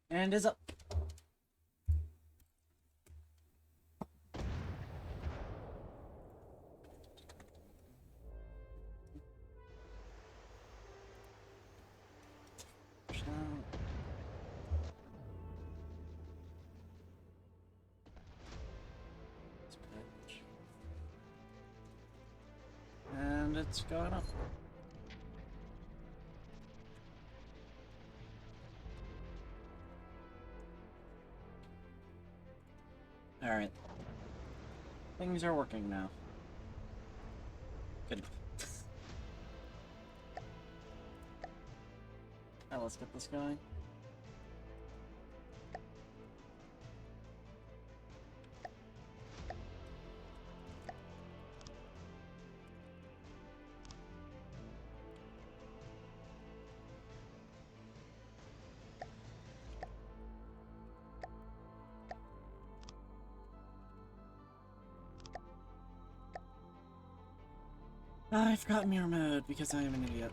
And is up. And it's going up. Alright. Things are working now. Good. Now let's get this going. I forgot mirror mode because I am an idiot.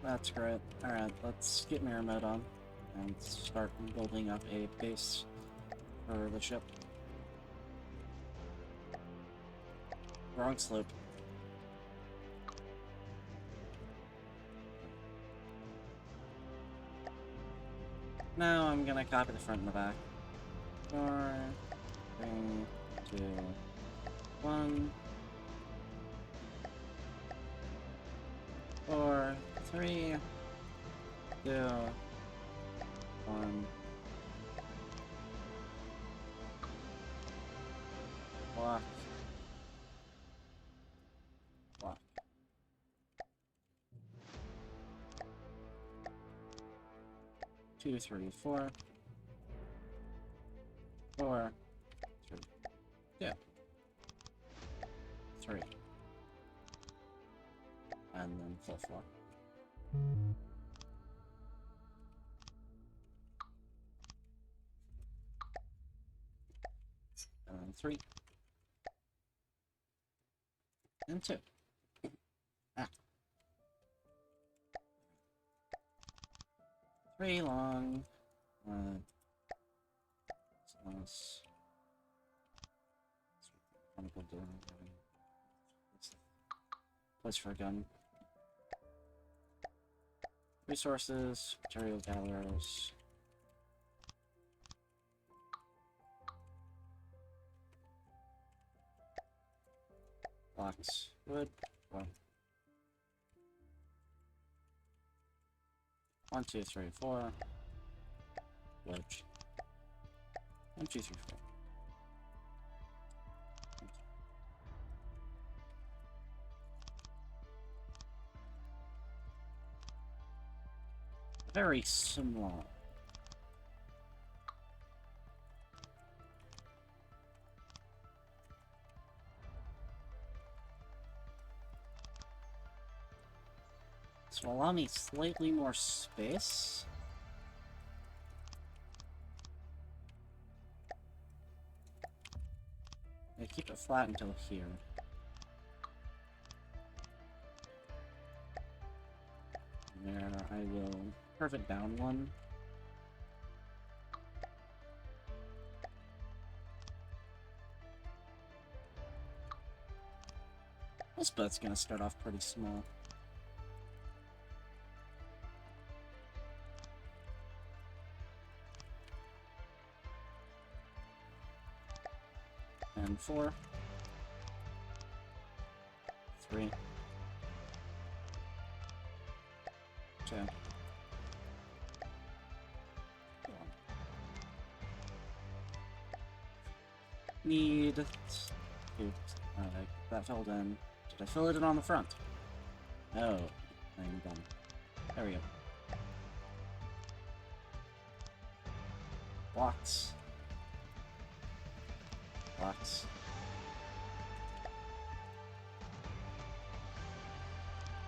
That's great. Alright, let's get mirror mode on and start building up a base for the ship. Wrong slope. Now I'm gonna copy the front and the back. 4, 3, 2, 1. 4, 3, 2, 1. Block. Block. 2, 3, 4. 4, 3, 2, 3. And then full 4. And then 3. And 2. Ah. 3 long. Place for a gun. Resources, material gatherers. Blocks, wood, well. 1, 2, 3, 4. Wedge. 1, 2, 3, 4. Very small. This will allow me slightly more space. I keep it flat until here. There, I will curve it down 1. This boat's gonna start off pretty small. And 4. 3. 2. 1. Need to... that filled in. Did I fill it in on the front? No. I'm done. There we go. Blocks. Blocks.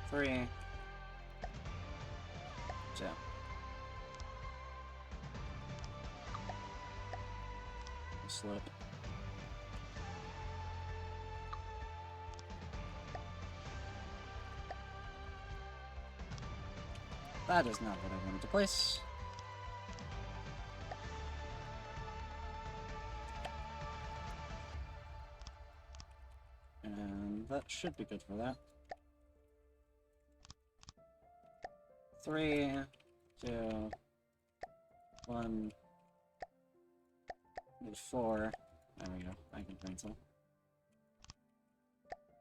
Three. 2. Slope. That is not what I wanted to place. that should be good for that. 3, 2, 1, 4. There we go. I can print some.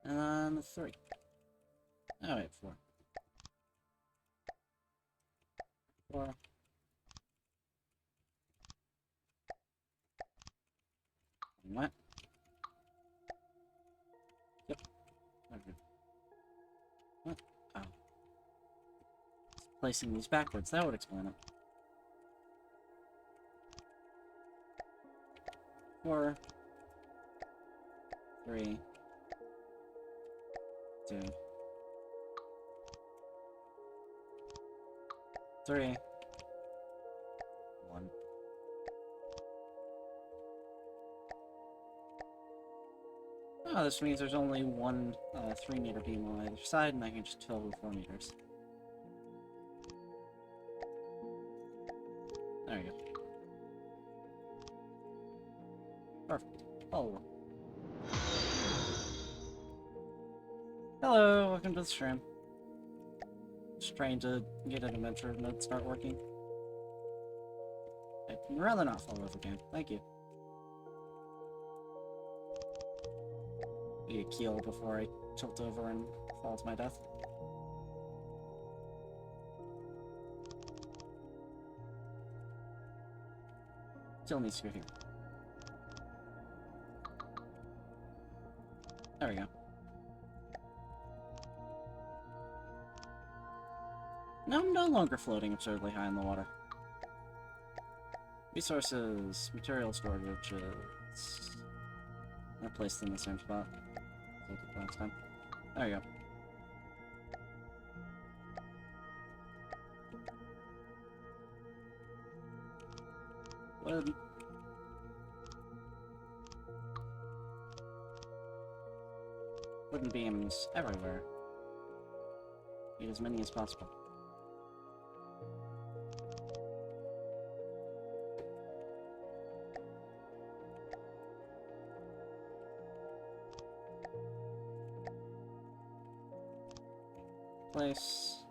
And then 3. Oh wait, 4. 4. What? Yep. Okay. What? Oh. Placing these backwards, that would explain it. 4, 3, 2, 3, 1. Oh, this means there's only one 3-meter beam on either side, and I can just fill with 4 meters. There you go. Perfect. Oh. Hello, welcome to the stream. Just trying to get an adventure mode start working. I'd rather not fall over again. Thank you. Be a keel before I tilt over and fall to my death. Still needs to go here. There we go. Now I'm no longer floating absurdly high in the water. Resources, material storage, I placed them in the same spot. Last time. There you go. Wooden beams everywhere. Need as many as possible. Place.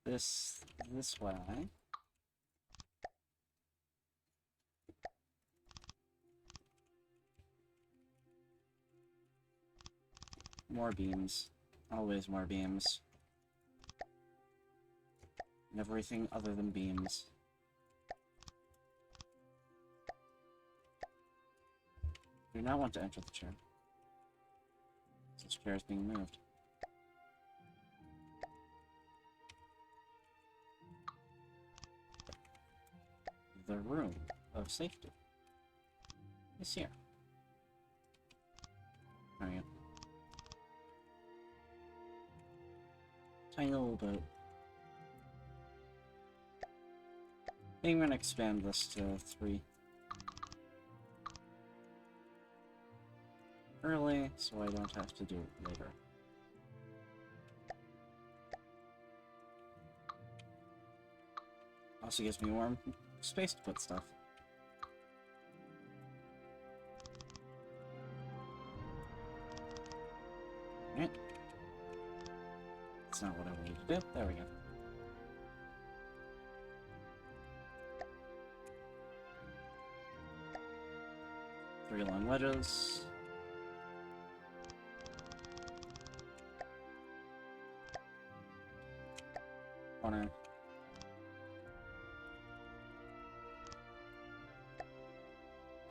This way. More beams. Always more beams. Everything other than beams. Do not want to enter the chair. This chair is being moved. The room of safety is here. There we go. Tiny little boat. I think I'm gonna expand this to 3. Early, so I don't have to do it later. Also gives me more space to put stuff. Alright. That's not what I wanted to do. There we go. Three long wedges. Corner.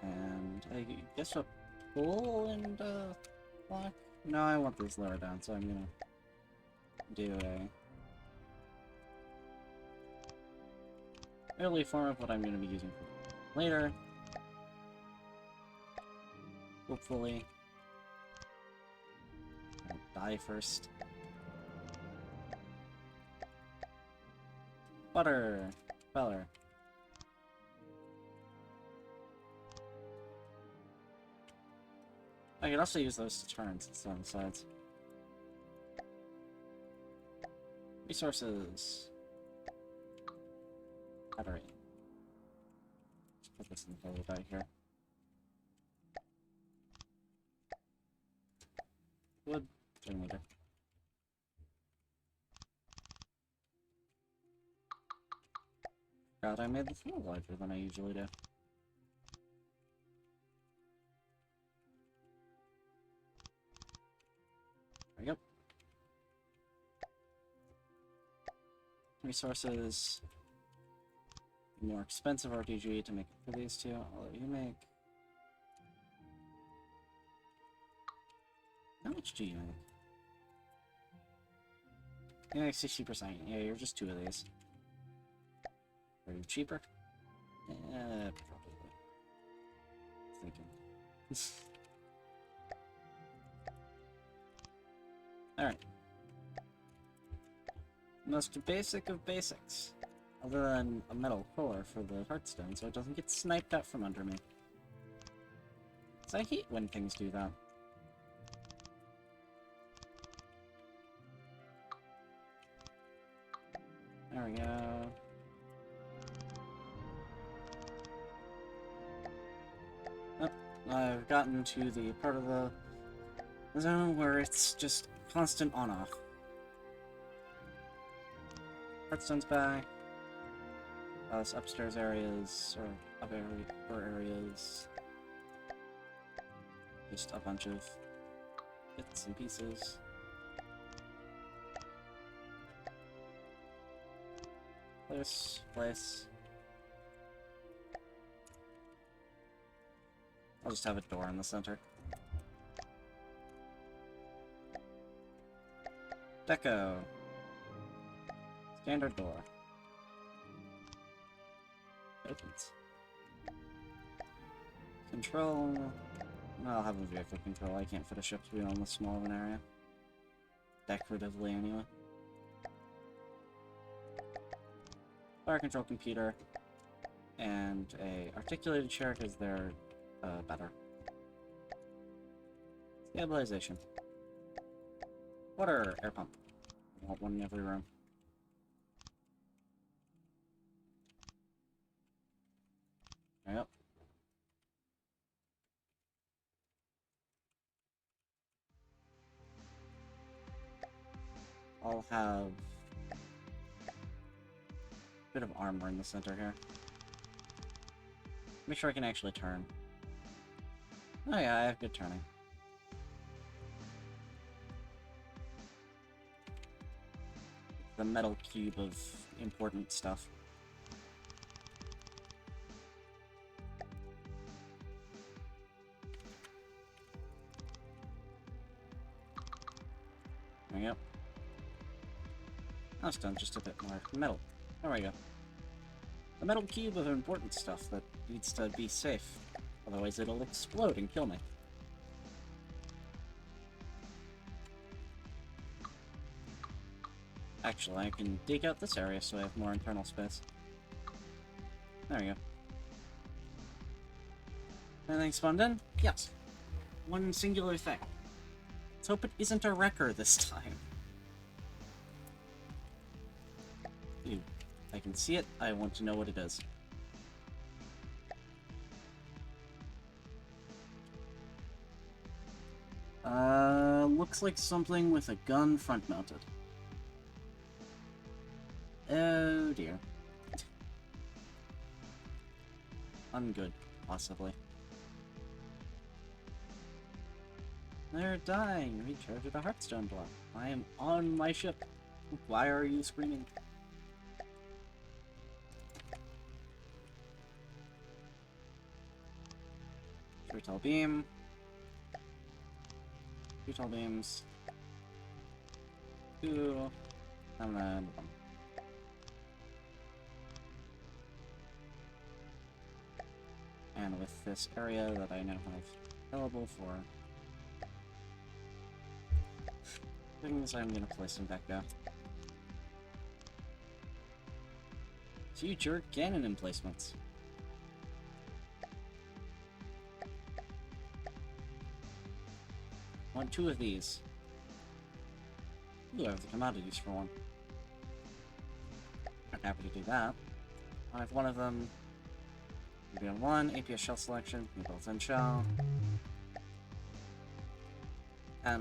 And I guess a pool and block? No, I want these lower down, so I'm gonna do a early form of what I'm gonna be using later. Hopefully. I'll die first. Butter! Feller. I could also use those to turn since on the sides. Resources. Battery. put this in the forward right here. Wood, 3 meter. God, I made the floor larger than I usually do. There we go. Resources. More expensive RTG to make for these two. I'll let you make. How much do you make? You make 60%. Yeah, you're just 2 of these. Are you cheaper? Yeah, probably. Thinking. Alright. Most basic of basics. Other than a metal core for the heartstone, so it doesn't get sniped out from under me. 'Cause I hate when things do that. There we go. Oh, I've gotten to the part of the zone where it's just constant on-off. Heartstone's back. This upstairs areas, or upper areas. Just a bunch of bits and pieces. Place. I'll just have a door in the center. Deco. Standard door. Opens. Control. I'll have a vehicle control. I can't fit a ship's wheel in this small of an area. Decoratively, anyway. Fire control computer. And a articulated chair because they're better. Stabilization. Water air pump. I want one in every room. Yep. I'll have a bit of armor in the center here. Make sure I can actually turn. Oh yeah, I have good turning. The metal cube of important stuff. There we go. That's done, just a bit more metal. There we go. The metal cube of important stuff that needs to be safe. Otherwise it'll explode and kill me. Actually, I can dig out this area so I have more internal space. There we go. Anything spawned in? Yes. One singular thing. Let's hope it isn't a wrecker this time. Ew. I can see it. I want to know what it is. Looks like something with a gun front-mounted. Oh dear. Ungood, possibly. They're dying. Recharge the Heartstone block. I am on my ship. Why are you screaming? Three tall beam. 2 tall beams. 2. And then 1. And with this area that I now have available for things, I'm gonna place them back down. Future cannon emplacements. Want 2 of these. Ooh, I have the commodities for 1. I'm happy to do that. I have 1 of them. 1, APS shell selection, built-in shell. AP,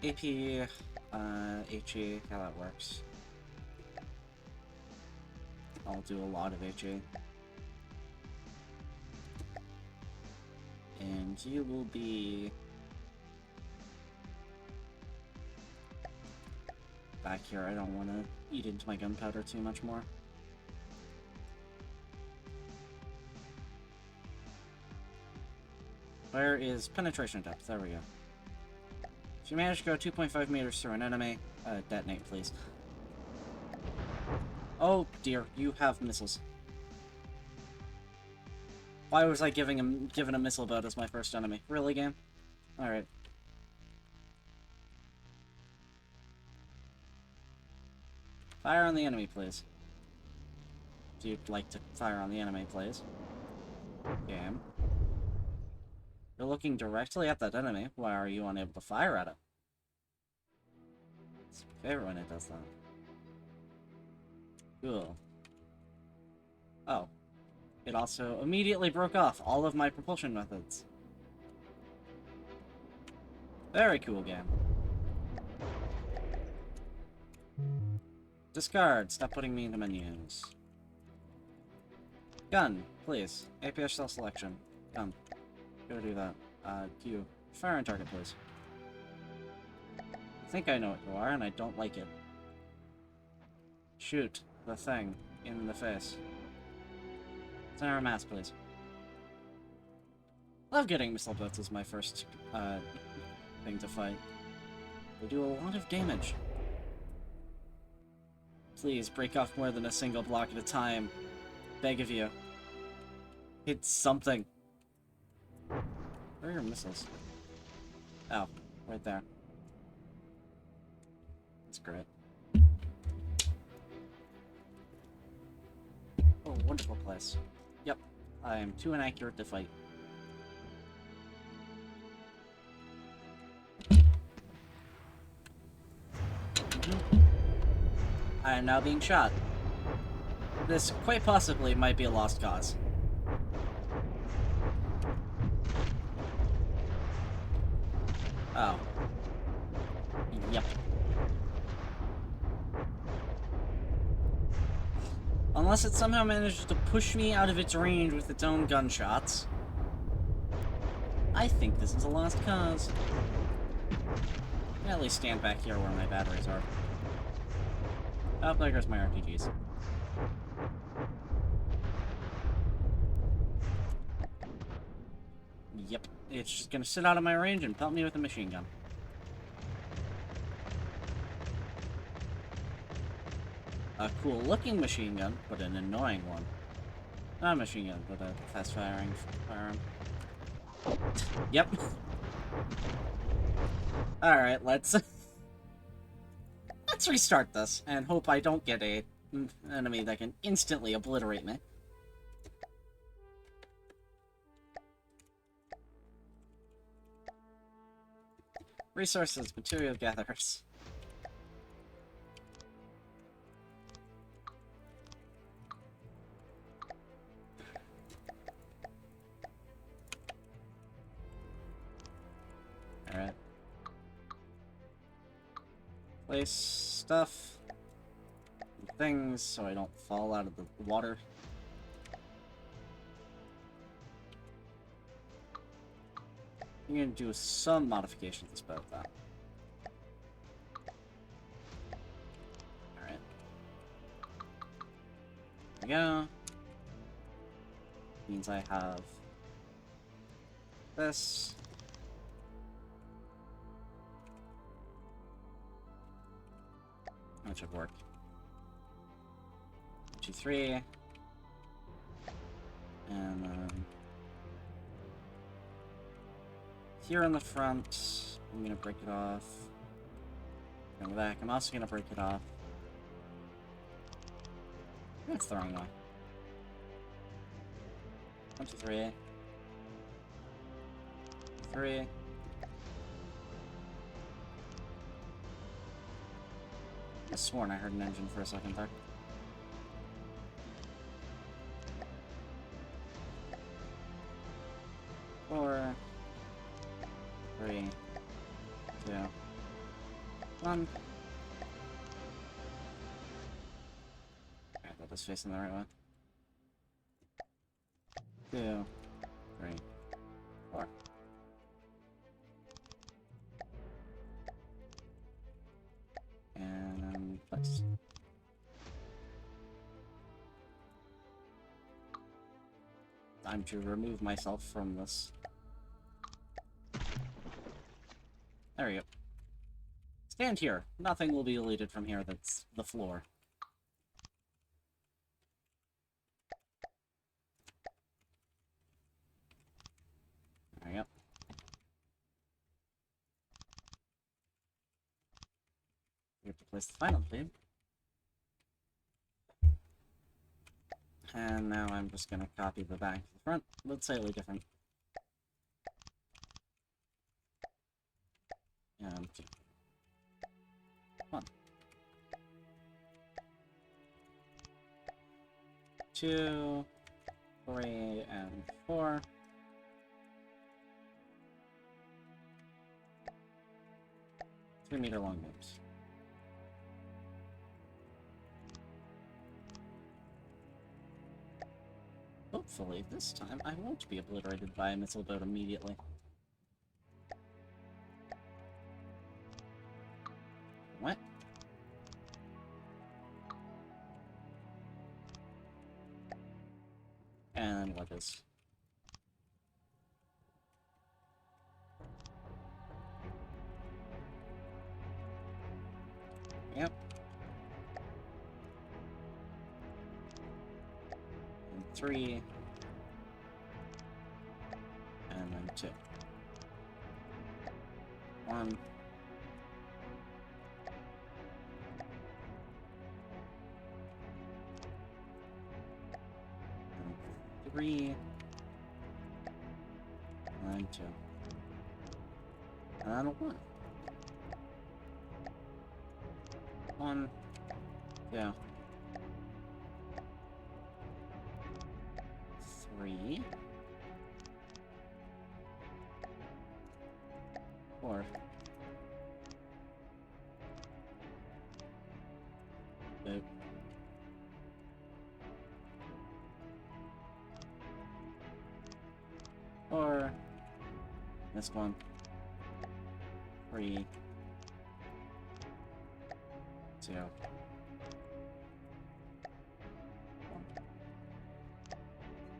HE, how that works. I'll do a lot of HE. And you will be back here. I don't want to eat into my gunpowder too much more. Where is penetration depth? There we go. If you manage to go 2.5 meters through an enemy, detonate, please. Oh dear, you have missiles. Why was I given a missile boat as my first enemy? Really, game? Alright. Fire on the enemy, please. If you'd like to fire on the enemy, please. Game. You're looking directly at that enemy. Why are you unable to fire at it? It's my favorite when it does that. Cool. Oh. It also immediately broke off all of my propulsion methods. Very cool game. Discard. Stop putting me into menus. Gun, please. APS shell selection. Gun. Go do that. Q. Fire on target, please. I think I know what you are, and I don't like it. Shoot the thing in the face. Center mass, please. Love getting missile boats as my first thing to fight. They do a lot of damage. Please break off more than a single block at a time. Beg of you. Hit something. Where are your missiles? Oh, right there. That's great. Oh, wonderful place. Yep, I am too inaccurate to fight. I am now being shot. This quite possibly might be a lost cause. Oh. Yep. Unless it somehow manages to push me out of its range with its own gunshots. I think this is a lost cause. At least stand back here where my batteries are. Oh, there goes my RPGs. Yep, it's just gonna sit out of my range and pelt me with a machine gun. A cool-looking machine gun, but an annoying one. Not a machine gun, but a fast-firing firearm. Yep. Alright, let's restart this, and hope I don't get a enemy that can instantly obliterate me. Resources, material gatherers. Alright. Place stuff. Things so I don't fall out of the water. I'm gonna do some modifications about that. Alright. There we go. Means I have this. That should work. 2, 3. And then here on the front, I'm gonna break it off. On the back, I'm also gonna break it off. That's the wrong way. 1, 2, 3. 3. I sworn I heard an engine for a second there. 4, 3, 2, 1. Alright, that is facing the right way. 2, 3, 4. And place. Time to remove myself from this. There we go. Stand here. Nothing will be deleted from here that's the floor. There we go. We have to place the final tube. And now I'm just gonna copy the back to the front, but slightly different. And 2, 1. 2, 3, and 4. Three-meter-long loops. Hopefully, this time I won't be obliterated by a missile boat immediately. What? And what is? Yep. And 3. And then 2. 1. And 3. And then 2. And then 1. 1. 2. 3. 4. 2. Or this one. 3. 2. 1.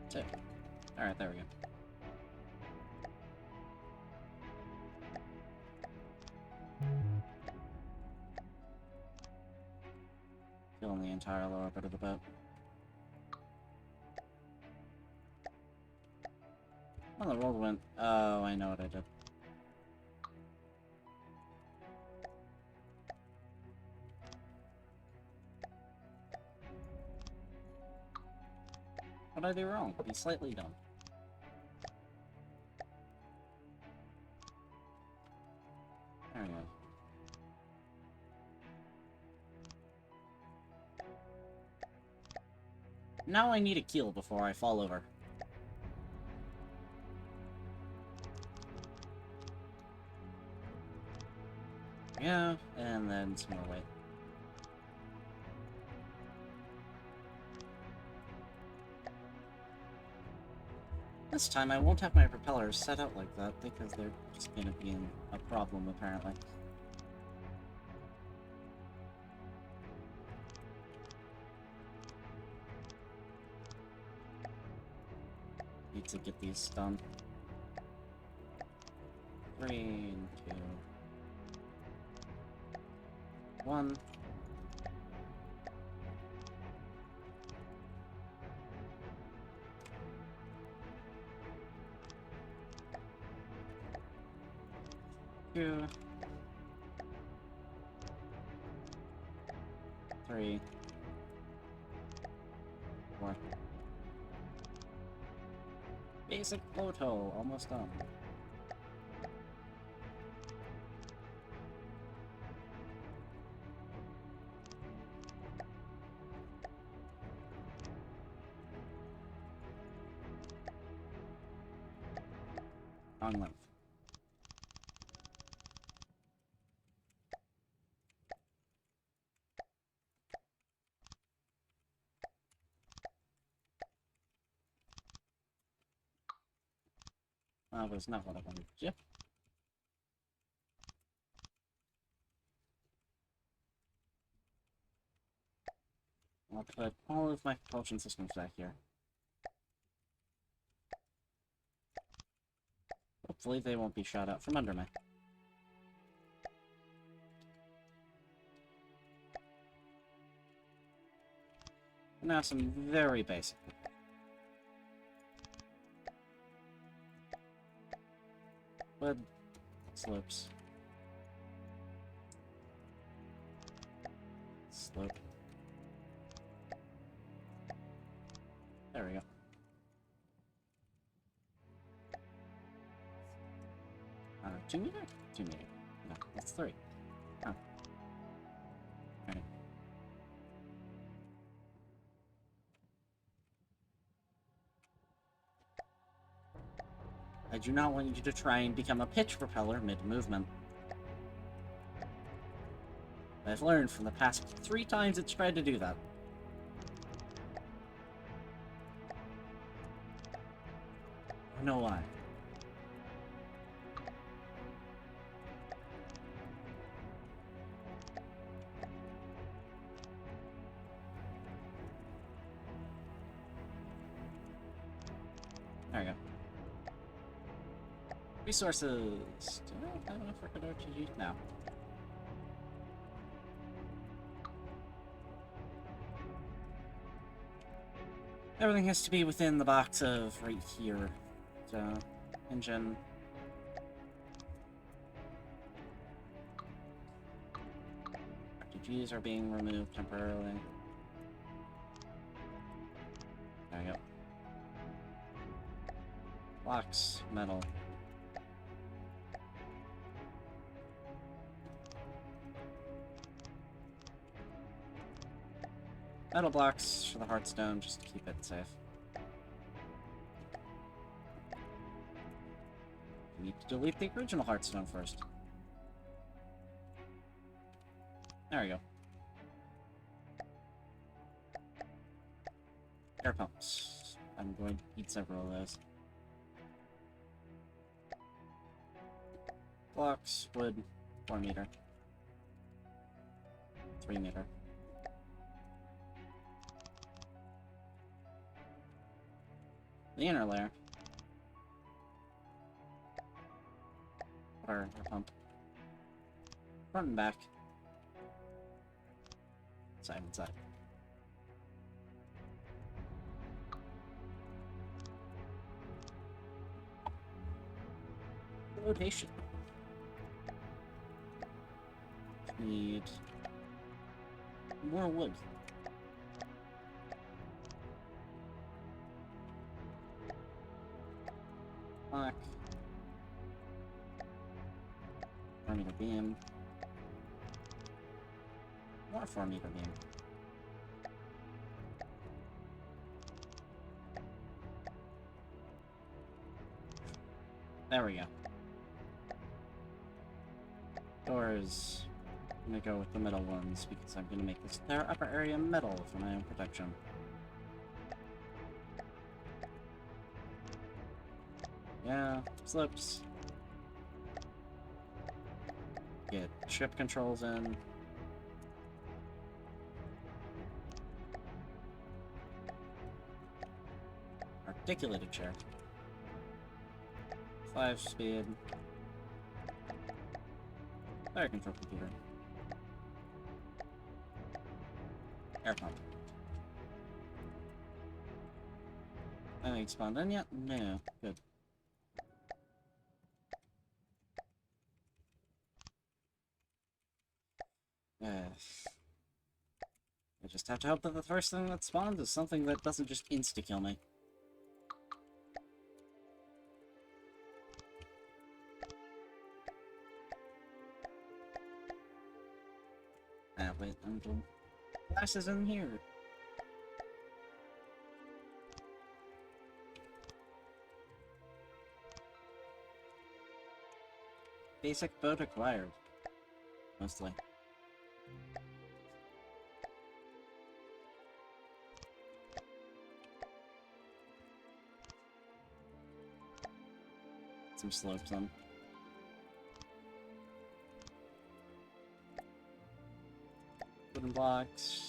Two. Alright, there we go. Filling the entire lower bit of the boat. Oh, the roll went. Oh, I know what I did. What did I do wrong? Be slightly dumb. There we go. Now I need a keel before I fall over. Yeah, and then some more weight. This time I won't have my propellers set out like that because they're just gonna be a problem apparently. Need to get these done. 3, and 2, 1. Two. 3. 4. Basic photo, almost done. Wrong length. Oh, that's not what I wanted to do. I'll put all of my propulsion systems back here. Hopefully they won't be shot out from under me. Now some very basic. Wood slopes. Slope. There we go. 2 meter? 2 meter. No, that's 3. Oh. Alright. I do not want you to try and become a pitch propeller mid-movement. I've learned from the past 3 times it's tried to do that. I don't know why. There we go. Resources. Do I have enough for RPG? No. Everything has to be within the box of right here. So, engine. RPGs are being removed temporarily. There we go. Blocks, metal. Metal blocks for the Hearthstone, just to keep it safe. We need to delete the original Hearthstone first. There we go. Air pumps. I'm going to need several of those. Blocks, wood, 4 meter. 3 meter. The inner layer. Water pump. Front and back. Side and side. Rotation. Need more wood. Black. 4 meter beam. More 4 meter beam. There we go. Doors. I'm gonna go with the middle ones because I'm gonna make this entire upper area metal for my own protection. Yeah, slips. Get ship controls in. Articulated chair. 5 speed. Fire control computer. Air pump. Anything spawned in yet? No. Good. I just have to hope that the first thing that spawns is something that doesn't just insta-kill me. Ah, wait, I'm doing glasses in here. Basic boat acquired. Mostly. Some slopes on. Wooden blocks.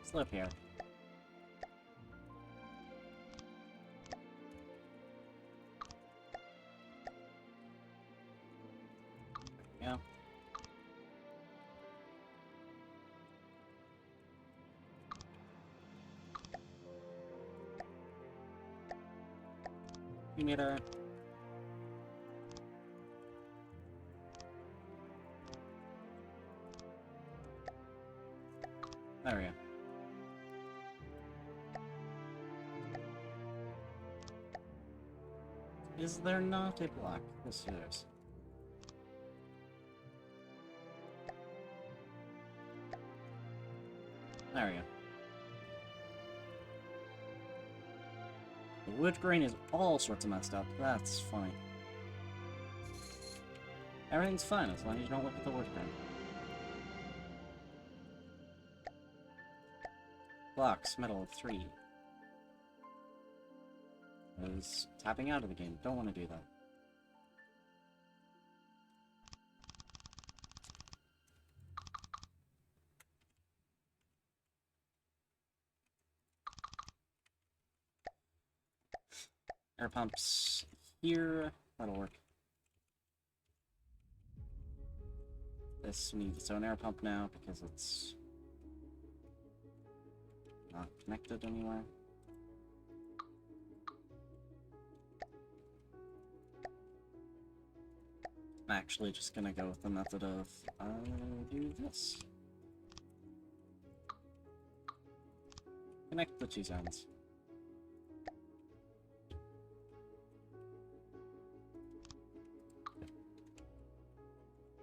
Slope here. There we go. You need a... There we go. Is there not a block? Yes, there is. There we go. The wood grain is all sorts of messed up. That's funny. Everything's fine as long as you don't look at the wood grain. Blocks, metal, 3. I was tapping out of the game. Don't want to do that. Air pumps here. That'll work. This needs its own air pump now because it's not connected anywhere. I'm actually just gonna go with the method of do this. Connect the two zones.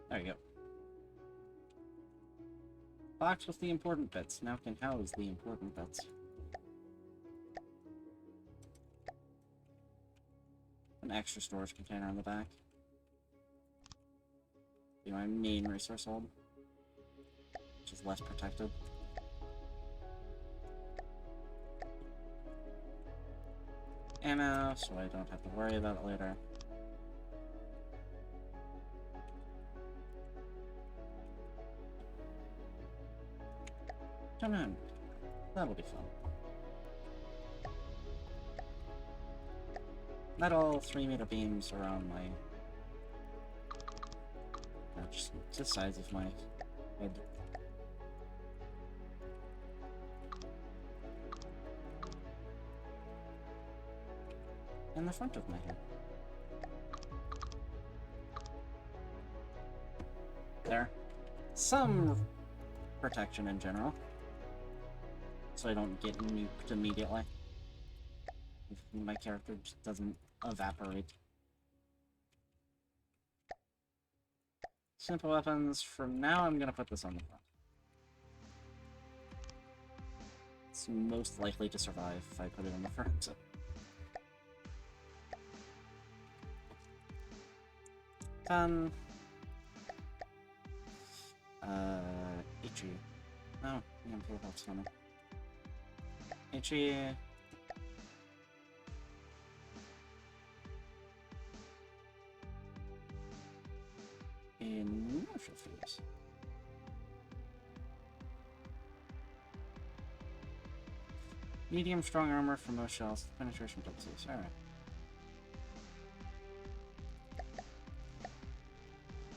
There you go. Box with the important bits. Now can house the important bits. An extra storage container on the back. Be my main resource hold, which is less protected. Ammo, so I don't have to worry about it later. Come on. That'll be fun. Metal 3-meter beams around my... just the size of my head. And the front of my head. There. Some protection in general. So I don't get nuked immediately. If my character just doesn't evaporate. Simple weapons, for now I'm gonna put this on the front. It's most likely to survive if I put it on the front. Ichi. Oh, yeah, full health stomach. Ichi. In martial fees. Medium strong armor for most shells. Penetration purposes. Alright.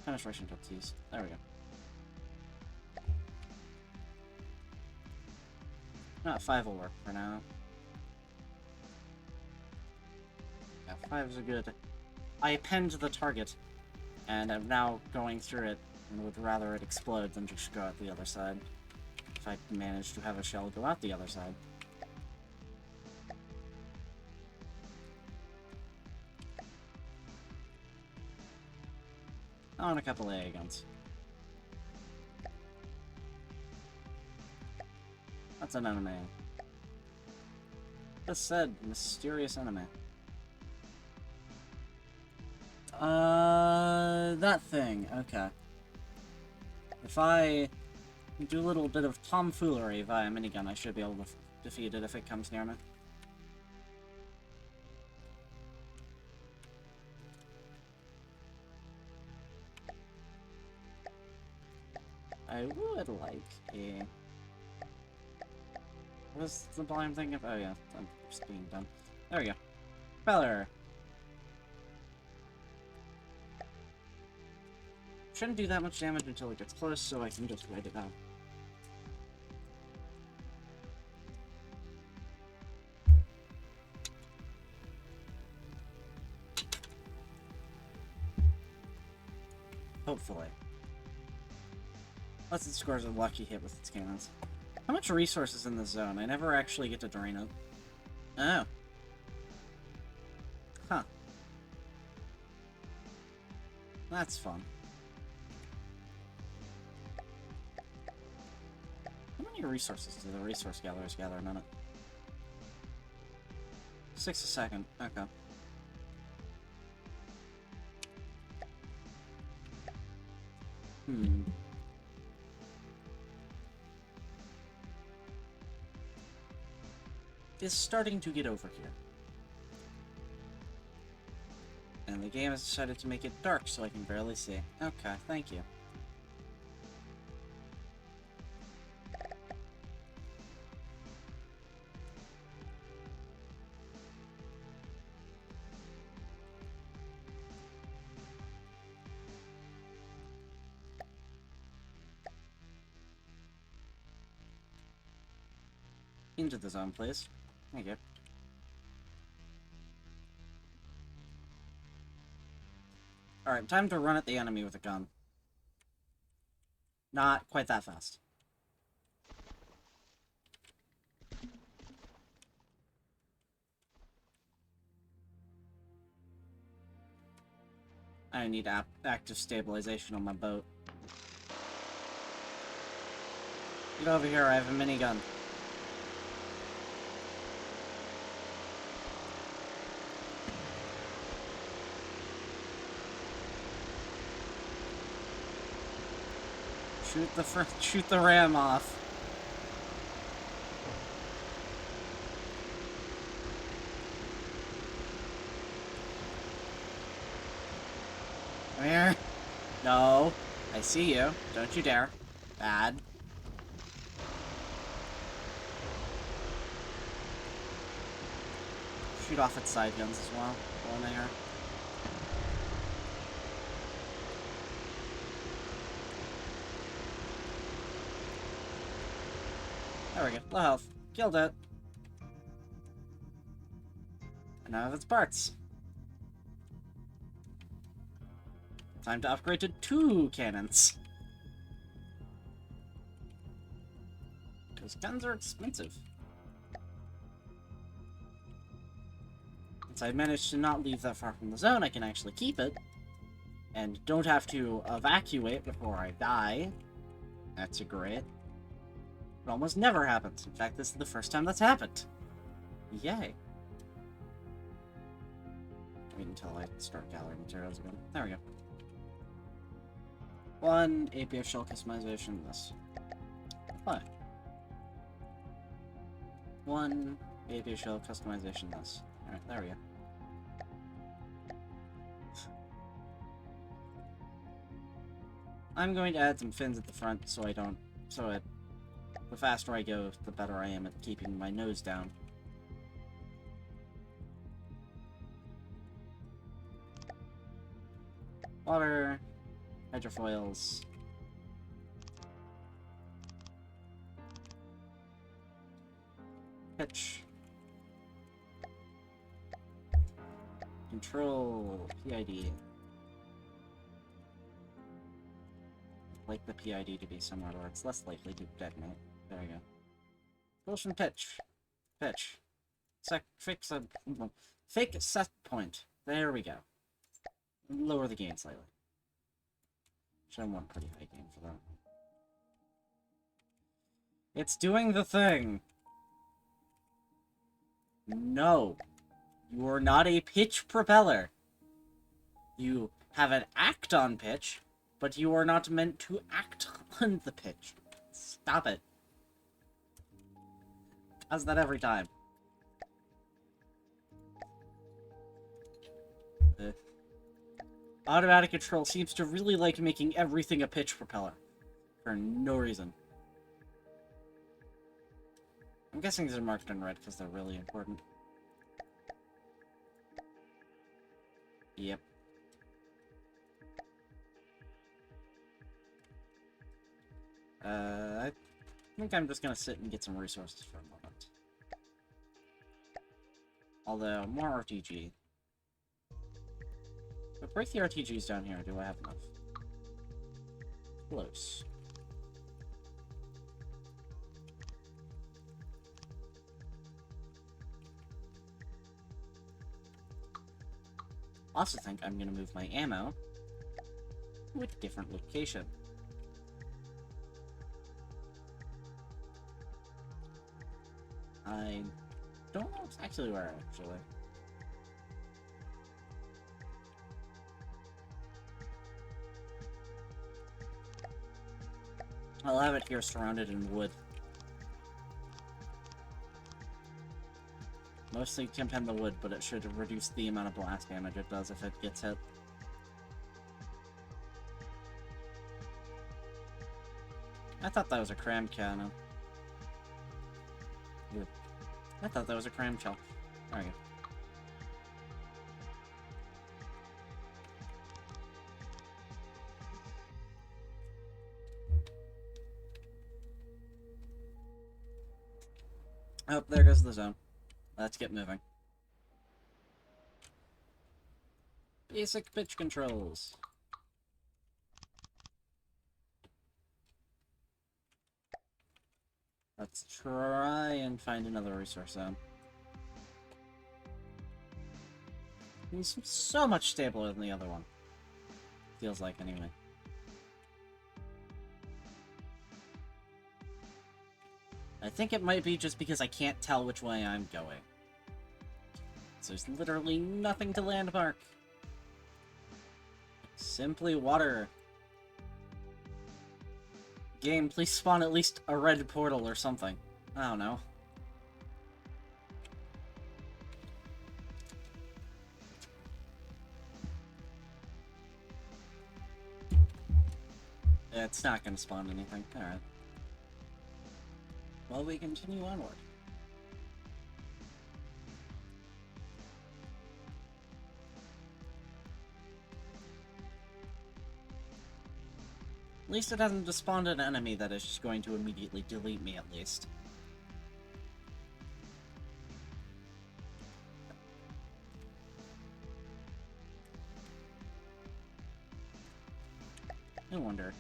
Penetration purposes. There we go. Not 5 will work for now. Yeah, 5 is a good... I pinned the target, and I'm now going through it, and would rather it explode than just go out the other side. If I manage to have a shell go out the other side. Oh, and a couple of AA guns. That's an enemy. This said, mysterious enemy. That thing. Okay. If I do a little bit of tomfoolery via minigun, I should be able to defeat it if it comes near me. I would like a... What's the ball I'm thinking of? Oh yeah, I'm just being dumb. There we go. Propeller! Shouldn't do that much damage until it gets close, so I can just write it out. Hopefully. Unless it scores a lucky hit with its cannons. How much resources in this zone? I never actually get to drain it. Oh. Huh. That's fun. How many resources do the resource gatherers gather a minute? 6 a second. Okay. It's starting to get over here. And the game has decided to make it dark so I can barely see. Okay, thank you. Into the zone, please. Thank you. Alright, time to run at the enemy with a gun. Not quite that fast. I need active stabilization on my boat. Get over here, I have a minigun. Shoot the ram off. Come here. No. I see you. Don't you dare. Bad. Shoot off its side guns as well. Go in there. There we go. Low health. Killed it. And now I have its parts. Time to upgrade to 2 cannons. Because guns are expensive. Since I managed to not leave that far from the zone, I can actually keep it. And don't have to evacuate before I die. That's great. It almost never happens. In fact, this is the first time that's happened. Yay. Wait until I start gathering materials again. There we go. 1 APO shell customization, this. Apply. 1 APO shell customization, this. Alright, there we go. I'm going to add some fins at the front so I don't... the faster I go, the better I am at keeping my nose down. Water, hydrofoils. Pitch. Control, PID. I'd like the PID to be somewhere where it's less likely to detonate. There we go. Propulsion pitch. Pitch. Fake set point. There we go. Lower the gain slightly. Should have one pretty high gain for that. It's doing the thing! No. You are not a pitch propeller. You have an act on pitch, but you are not meant to act on the pitch. Stop it. Does that every time. Automatic control seems to really like making everything a pitch propeller. For no reason. I'm guessing these are marked in red because they're really important. Yep. I think I'm just gonna sit and get some resources for a moment. Although, more RTG. But break the RTGs down here. Do I have enough? Close. Also think I'm gonna move my ammo to a different location. I don't know exactly where, actually. I'll have it here surrounded in wood. Mostly contend the wood, but it should reduce the amount of blast damage it does if it gets hit. I thought that was a cram cannon. Ooh. I thought that was a cram shell. There we go. Oh, there goes the zone. Let's get moving. Basic pitch controls. Let's try and find another resource zone. He's so much stabler than the other one. Feels like, anyway. I think it might be just because I can't tell which way I'm going. So there's literally nothing to landmark. Simply water. Game, please spawn at least a red portal or something. I don't know. It's not gonna spawn anything. Alright. Well, we continue onward. At least it hasn't despawned an enemy that is just going to immediately delete me, at least. I wonder.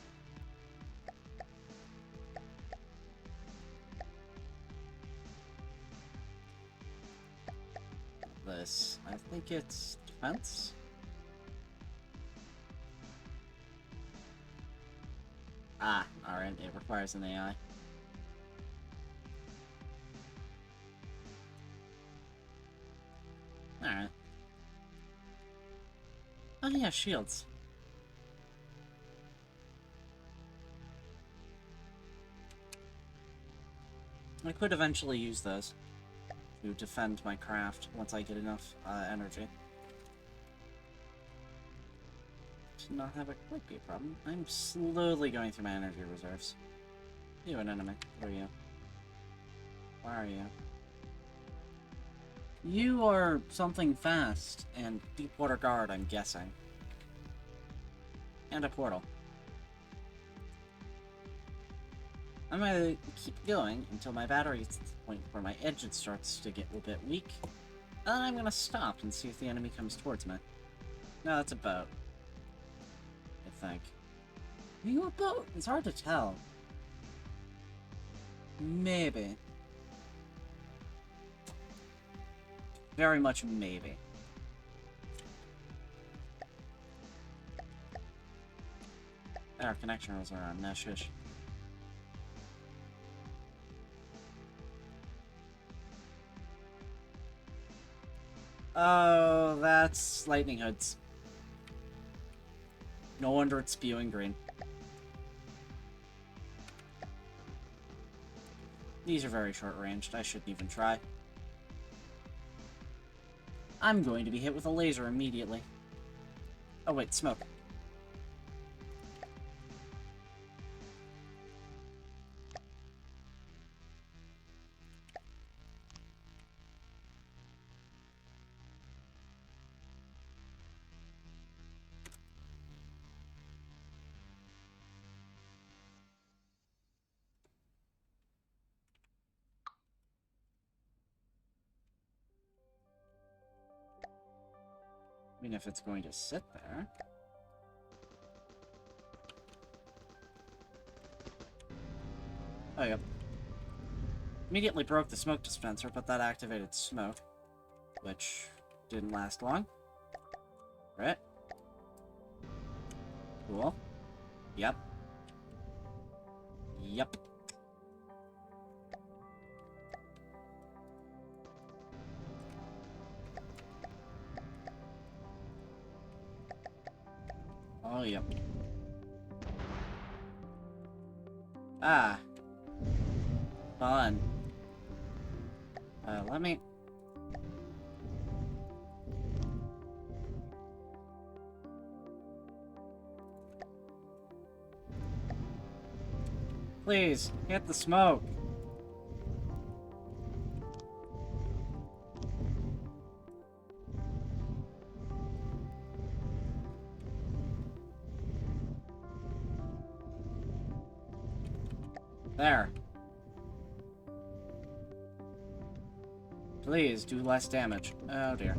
This. I think it's defense? Ah, alright, it requires an AI. Alright. Oh yeah, shields. I could eventually use those to defend my craft once I get enough energy. Should not have a quite be a problem. I'm slowly going through my energy reserves. You, an enemy. Who are you? Where are you? You are something fast and Deepwater Guard, I'm guessing. And a portal. I'm gonna keep going until my battery is at the point where my engine starts to get a bit weak. Then I'm gonna stop and see if the enemy comes towards me. No, that's a boat. I think. Are you a boat? It's hard to tell. Maybe. Very much maybe. Our connection rules are on. No, shush. Oh, that's lightning hoods. No wonder it's spewing green. These are very short-ranged. I shouldn't even try. I'm going to be hit with a laser immediately. Oh wait, smoke. I mean, if it's going to sit there. Oh, yep. Immediately broke the smoke dispenser, but that activated smoke, which didn't last long. Right? Cool. Yep. Yep. Oh, yep. Ah. Fun. Let me... Please, hit the smoke. There. Please, do less damage. Oh, dear.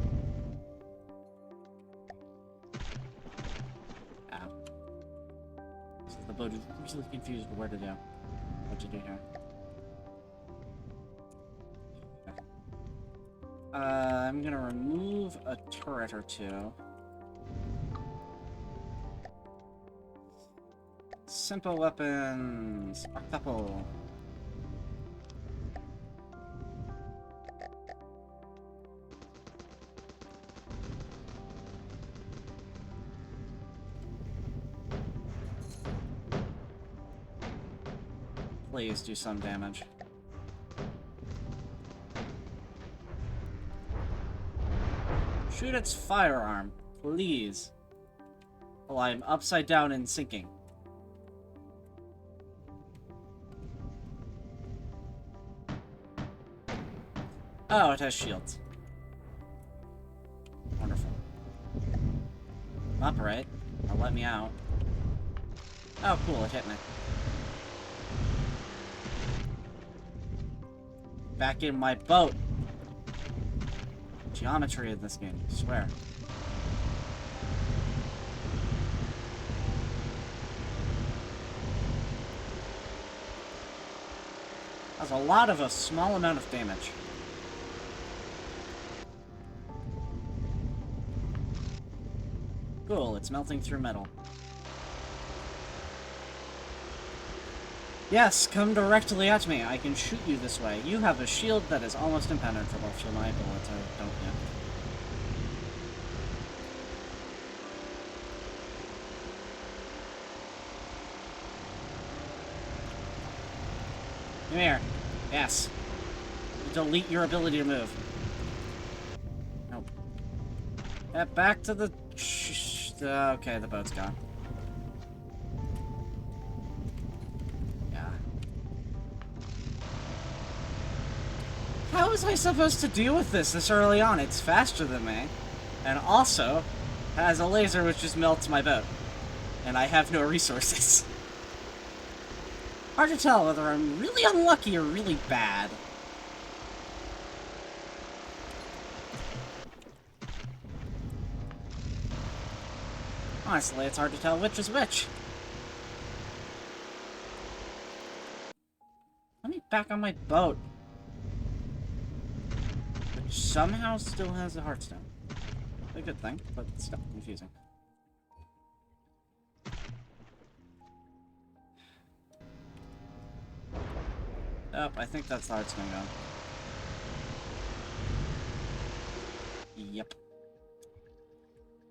Ow. So the boat is really confused with where to go. What to do here. I'm gonna remove a turret or two. Simple weapons. A couple. Please do some damage. Shoot its firearm, please. While I'm upside down and sinking. Oh, it has shields. Wonderful. Upright. Now let me out. Oh, cool, it hit me. Back in my boat. Geometry in this game, I swear. That's a lot of a small amount of damage. Cool, it's melting through metal. Yes, come directly at me. I can shoot you this way. You have a shield that is almost impenetrable to my bullets, don't you? Come here. Yes. Delete your ability to move. Nope. Head back to the... Okay, the boat's gone. How was I supposed to deal with this early on? It's faster than me. And also, has a laser which just melts my boat. And I have no resources. Hard to tell whether I'm really unlucky or really bad. Honestly, it's hard to tell which is which. Let me back on my boat. Which somehow still has a heartstone. A good thing, but still confusing. Oh, I think that's the heartstone gone. Yep.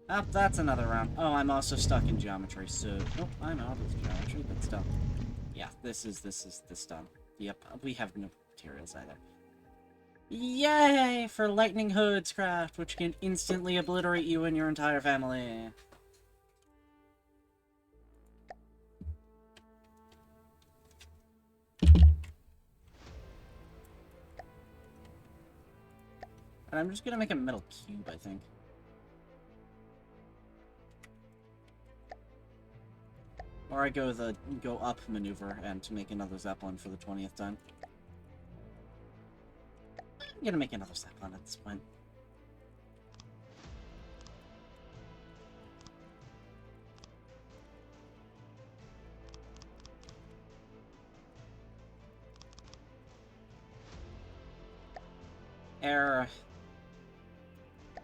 Oh, that's another round. Oh, I'm also stuck in geometry, so... Oh, I'm out of geometry, but still. Yeah, this is done. Yep, we have no materials either. Yay for Lightning Hoods craft, which can instantly obliterate you and your entire family. And I'm just gonna make a metal cube, I think. Or I go the go up maneuver and to make another Zeppelin for the 20th time. I'm gonna make another Zeppelin at this point. Air.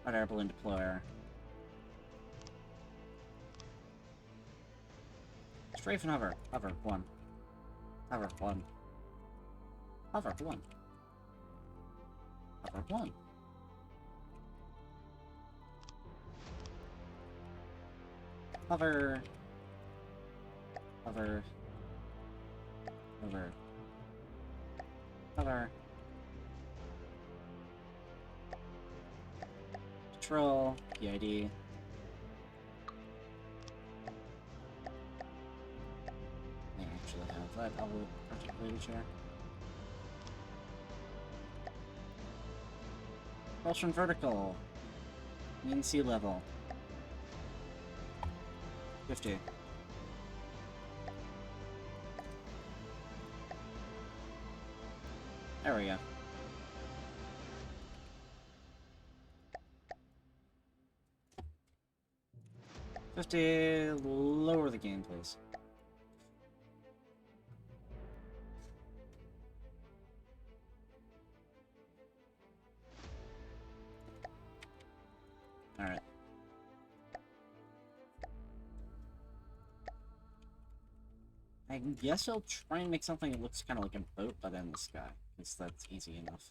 Hot air balloon deployer. Strafe and hover. Hover, 1. Hover, 1. Hover, 1. Hover, 1. Hover. Hover. Hover. Hover. Control. PID. I actually have that articulated chair. Propulsion vertical. Mean sea level. 50. There we go. Lower the gain, please. Alright. I guess I'll try and make something that looks kind of like a boat, but in the sky, because that's easy enough.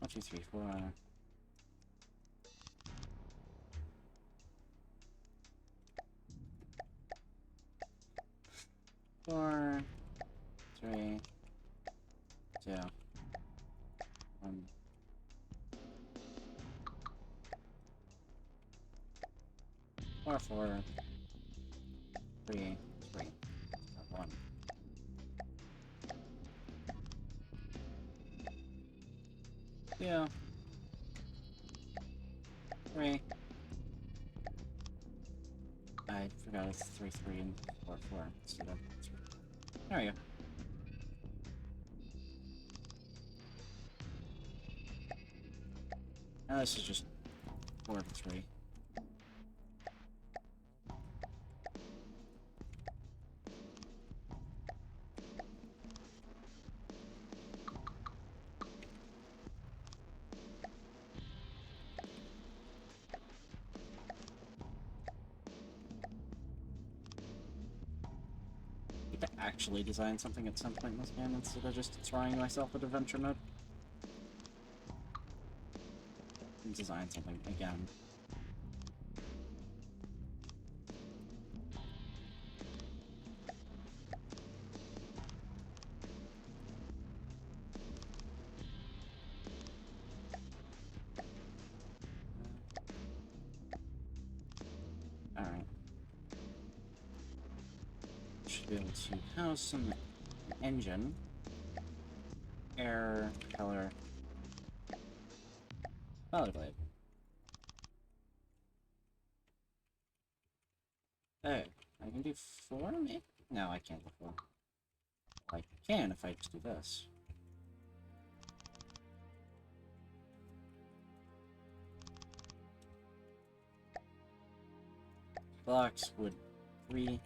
One, two, three, four. 4, 3, 2, 1. Four, 3, 1. Yeah. 3. I forgot it's 3, 3, and 4, 4 instead of 3. There we go. Now this is just 4 to 3. To actually design something at some point in this game instead of just throwing myself at adventure mode. Design something again. Alright. Should be able to house some engine, air, propeller, belly blade. Oh, I can do 4 maybe? No, I can't do 4. I can if I just do this. Blocks, wood, 3.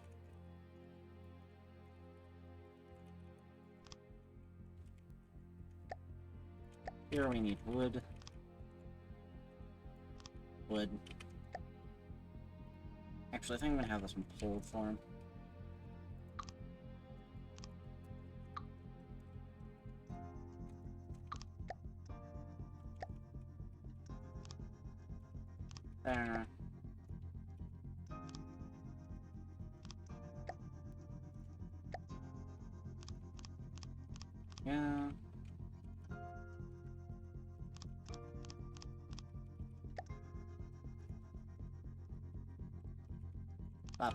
Here we need wood. Wood. Actually, I think I'm gonna have this in pulled form. There. Yeah. Up.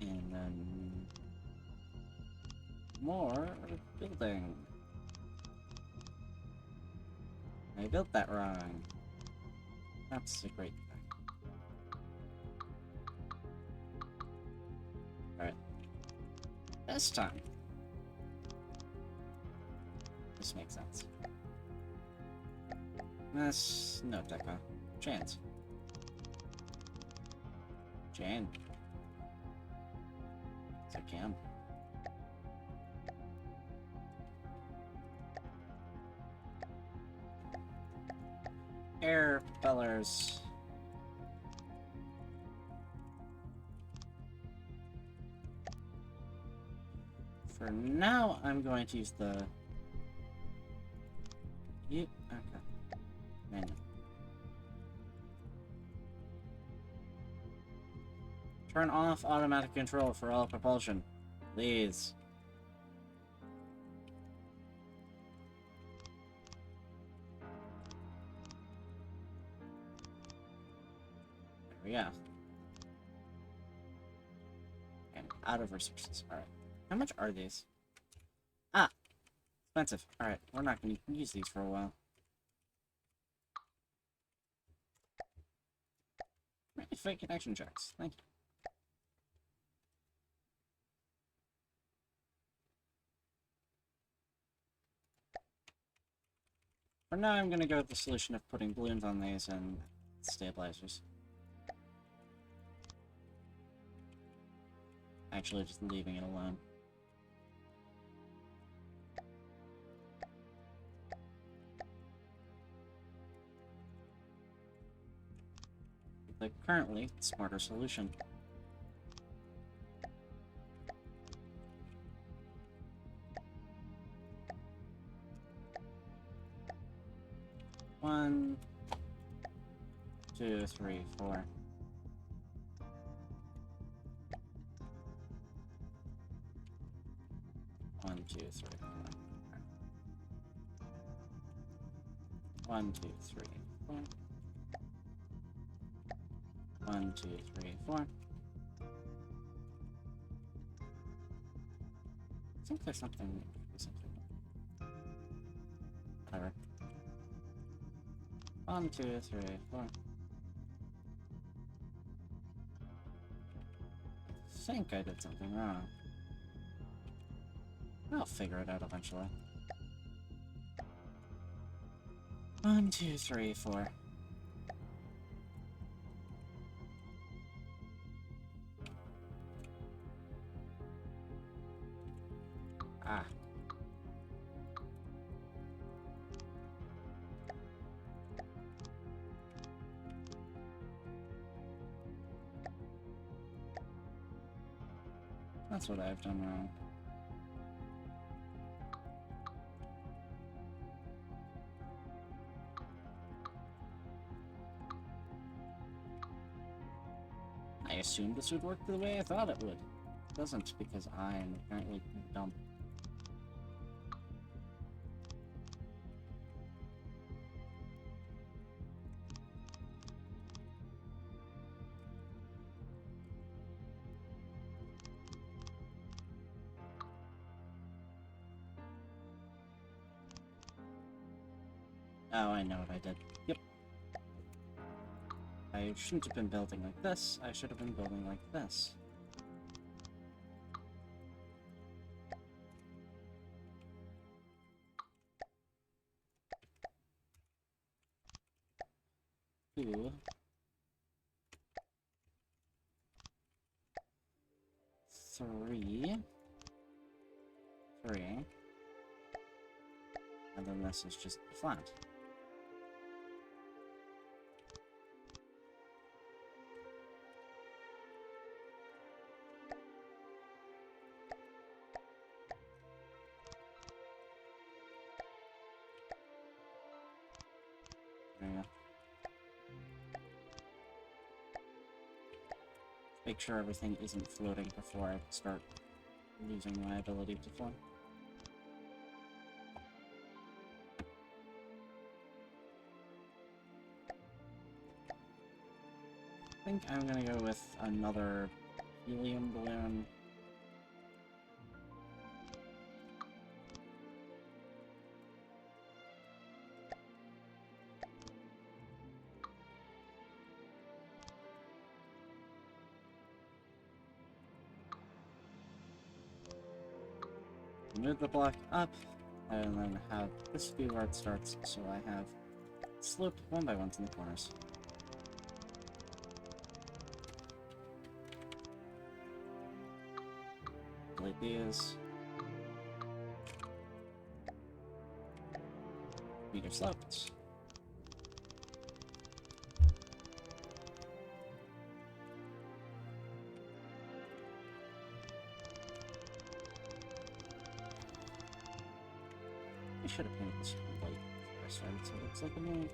And then more building. I built that wrong. That's a great thing. Alright. This time. This makes sense. This... no, Deca. Chance. Jane. It's a cam. Air fellers. For now, I'm going to use the... okay. Menu. Turn off automatic control for all propulsion. Please. There we go. And out of resources. Alright. How much are these? Ah! Expensive. Alright, we're not going to use these for a while. Fake connection checks. Thank you. For now, I'm going to go with the solution of putting balloons on these and stabilizers. Actually, just leaving it alone. The currently smarter solution. One, 2, 3, 4. One, 2, 3, 4. 1, 2, 3, 4. 1, 2, 3, 4. I think there's something. Whatever. 1, 2, 3, 4. I think I did something wrong. I'll figure it out eventually. 1, 2, 3, 4. Ah. That's what I've done wrong. I assumed this would work the way I thought it would. It doesn't, because I am apparently dumb. Oh, I know what I did. Yep. I shouldn't have been building like this. I should have been building like this. Two. 3. 3. And then this is just flat. There you go. Make sure everything isn't floating before I start losing my ability to fly. I think I'm gonna go with another helium balloon. Move the block up, and then have this be where it starts, so I have sloped 1x1s in the corners. Delete these. Meter sloped. I should have painted this white before I started, so it looks like a new.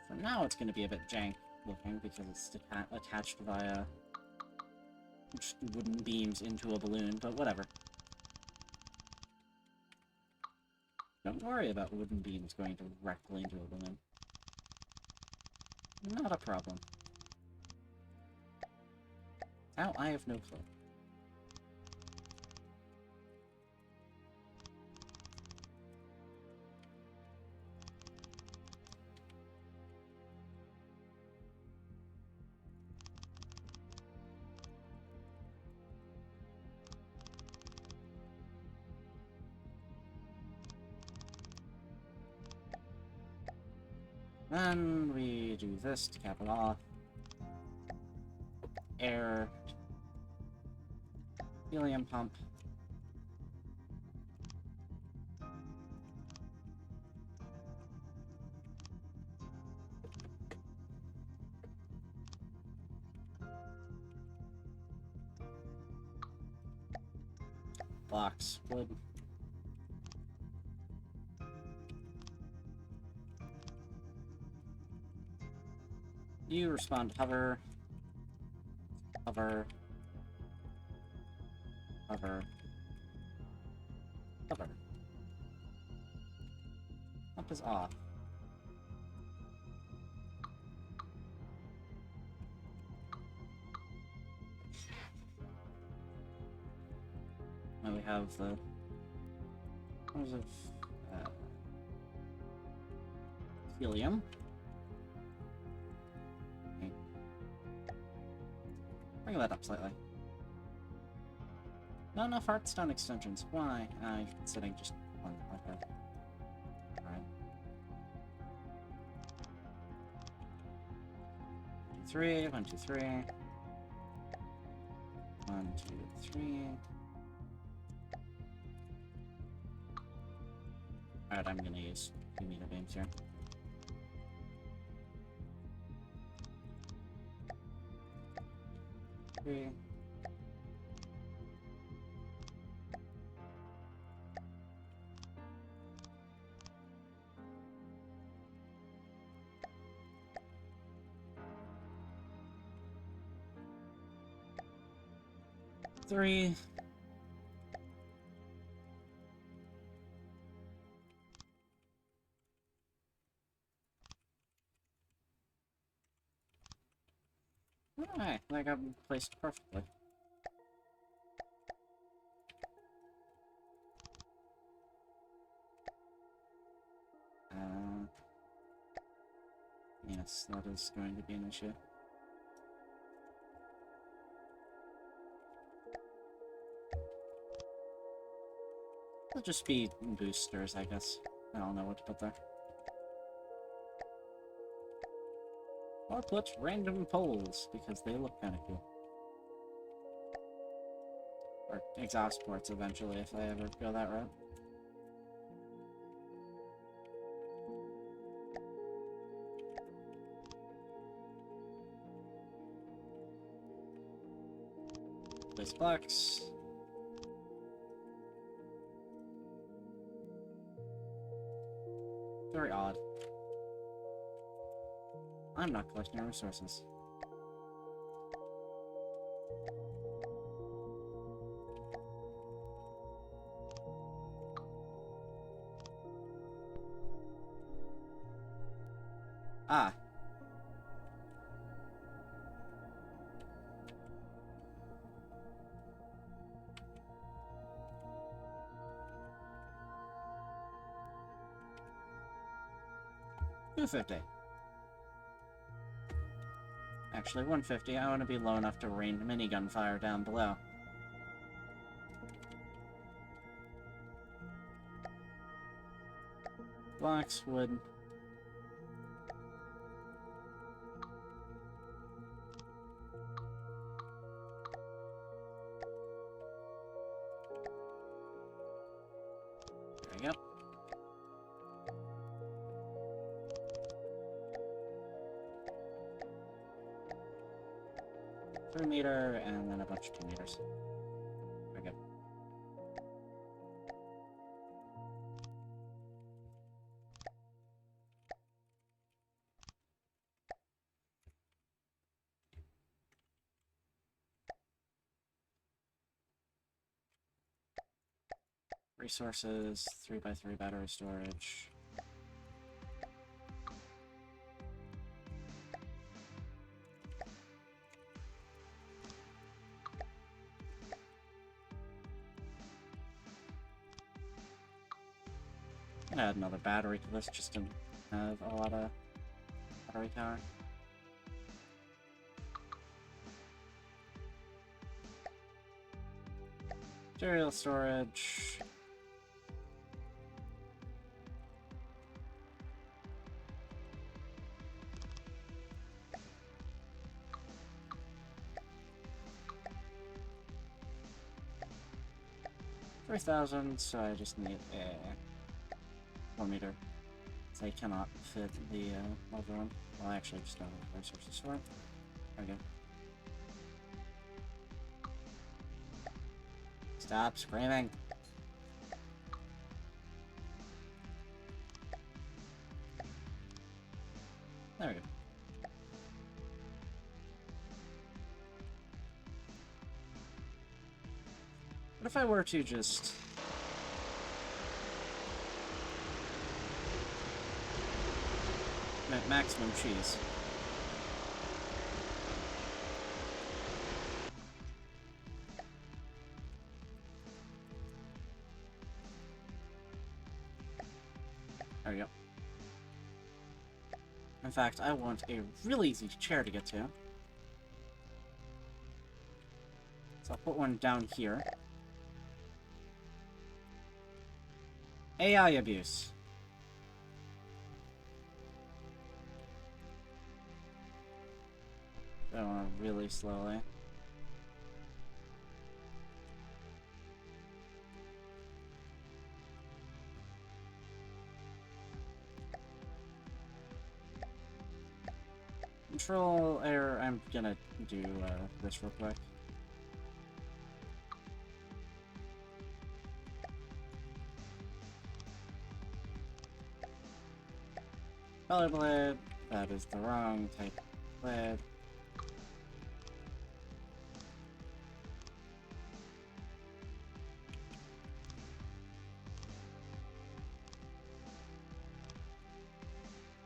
For now, it's going to be a bit jank looking because it's attached via wooden beams into a balloon, but whatever. Don't worry about wooden beams going directly into a balloon. Not a problem. Now I have no clue. Then we do this to cap it off. Air. Helium pump. Box. Wood. You respond to hover. Hover. Hover. Hover. Pump is off. Now we have the... What is it? Helium. Okay. Bring that up slightly. Not enough Hearthstone extensions. Why? I'm sitting just on like a... Alright. 3, 1, 2, 3. 1, 2, 3. Alright, I'm gonna use 2 meter beams here. Three. Three. Alright, that got placed perfectly. Yes, that is going to be an issue. It'll just be boosters, I guess. I don't know what to put there. Or put random poles, because they look kind of cool. Or exhaust ports eventually, if I ever go that route. Place blocks. Very odd. I'm not collecting resources. Ah. $250. Actually, $150. I want to be low enough to rain minigun fire down below. Blocks, wood. There we go. $3-meter, and then a bunch of 2-meters. There we go. Resources, 3x3 battery storage. I'm gonna add another battery to this just to have a lot of battery power. Material storage. $3,000, so I just need a 4-meter. So I cannot fit the other one. Well, I actually just don't have resources for it. There we go. Stop screaming! There we go. What if I were to just... maximum cheese? There we go. In fact, I want a really easy chair to get to. So I'll put one down here. AI abuse. Going really slowly. Control error. I'm gonna do this real quick. Color blade. That is the wrong type of blade.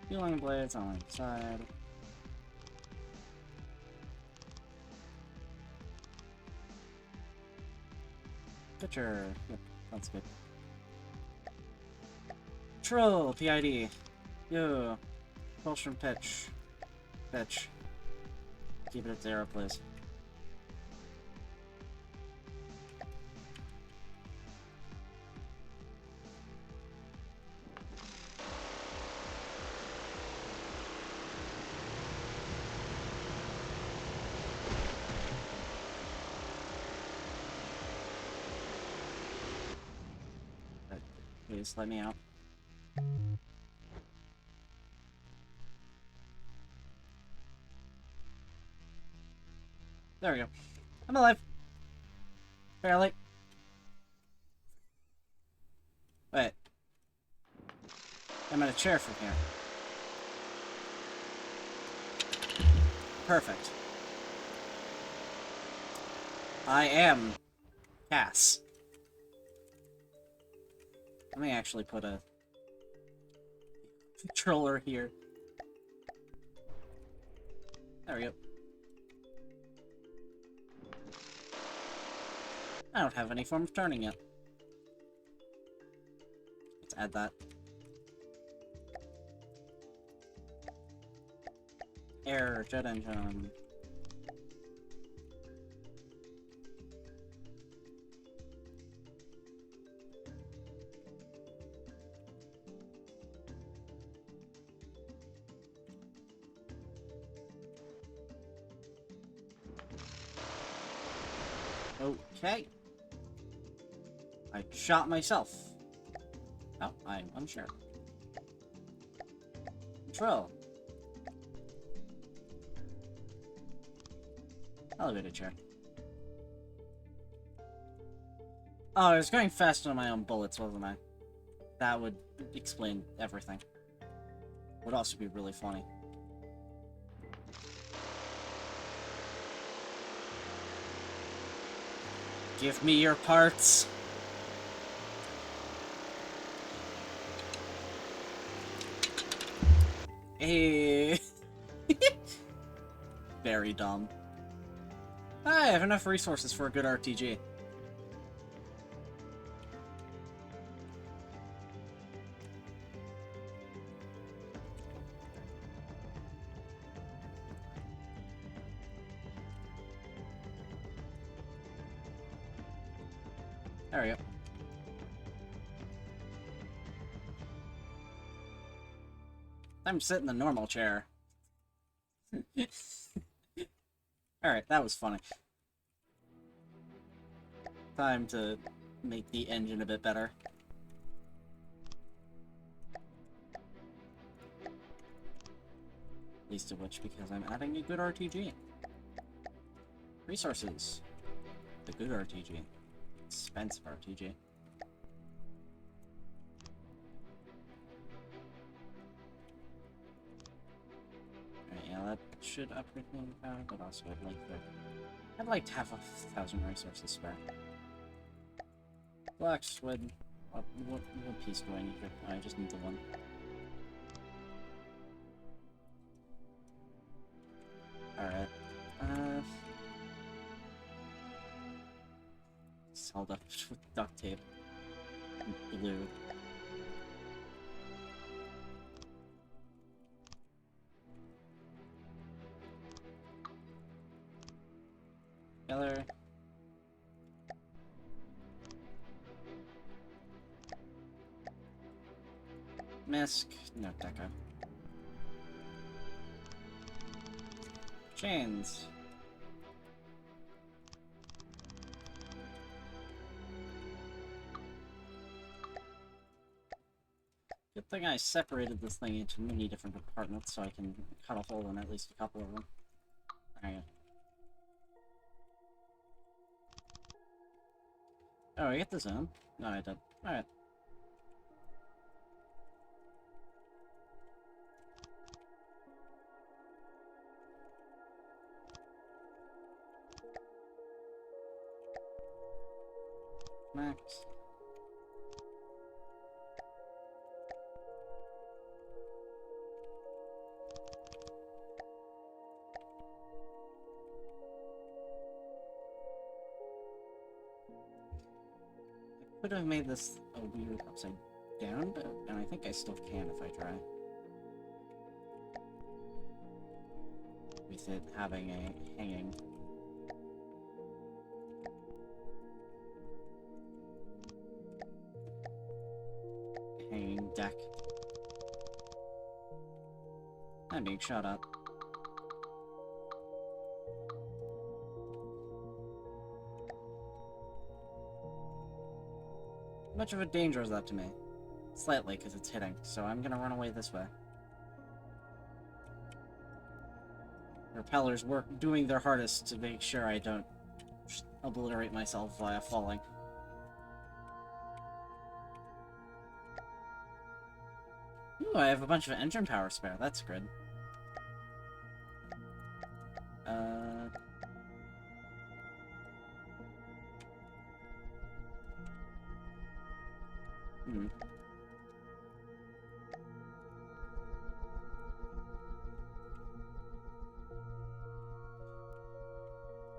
Healing blades on the side. Pitcher. Yep, that's good. Control PID. Yo. Propulsion pitch. Pitch. Keep it at 0, please. Please let me out. There we go. I'm alive. Barely. Wait. I'm at a chair from here. Perfect. I am Cass. Let me actually put a controller here. There we go. I don't have any form of turning yet. Let's add that. Air, jet engine. Okay. I shot myself. Oh, I'm unsure. Control. Elevator chair. Oh, I was going faster on my own bullets, wasn't I? That would explain everything. Would also be really funny. Give me your parts. Hey. Very dumb. I have enough resources for a good RTG. There we go. I'm sitting in the normal chair. Alright, that was funny. Time to make the engine a bit better. Least of which because I'm adding a good RTG. Resources. The good RTG. Expensive RTG. Alright, yeah, that should upgrade me in power, but also I'd like to have 1,000 resources spare. Blocks, what piece do I need here? I just need the one. Alright. It's held up with duct tape. And glue. Together. Misk. No, Deca. Chains. Good thing I separated this thing into many different compartments so I can cut a hole in at least a couple of them. There you go. Oh, I get the zone? No, I did. Alright. Max. I could have made this a weird upside down, but and I think I still can if I try. With it having a hanging deck. I'm being shot up. How much of a danger is that to me? Slightly, because it's hitting, so I'm gonna run away this way. Repellers work doing their hardest to make sure I don't obliterate myself via falling. Ooh, I have a bunch of engine power spare. That's good. Hmm.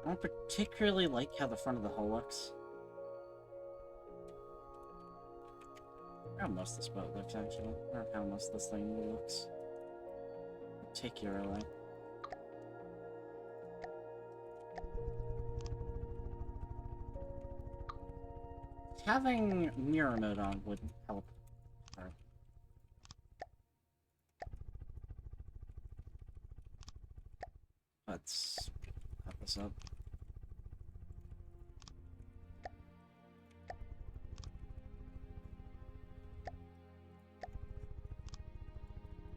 I don't particularly like how the front of the hull looks. How most of this boat looks, actually. Or how most of this thing looks. Particularly. Having mirror mode on would help her. Let's pop this up.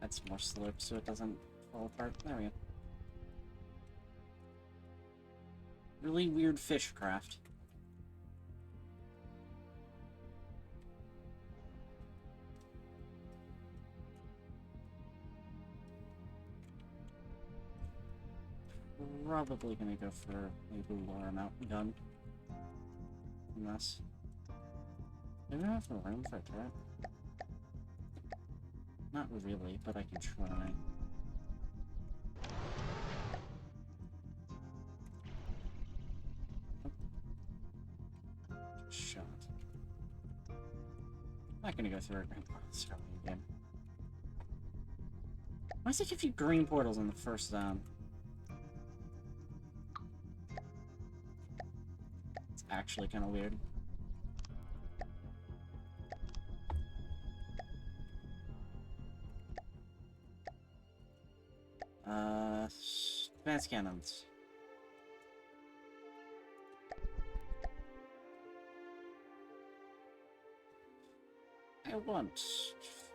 That's more slope so it doesn't fall apart. There we go. Really weird fish craft. Probably gonna go for maybe lower amount gun. Unless. Do I have room for a turret? Not really, but I can try. Shot. I'm not gonna go through a green portal game. Why does it give you green portals in the first It's actually kind of weird. Advanced cannons. I want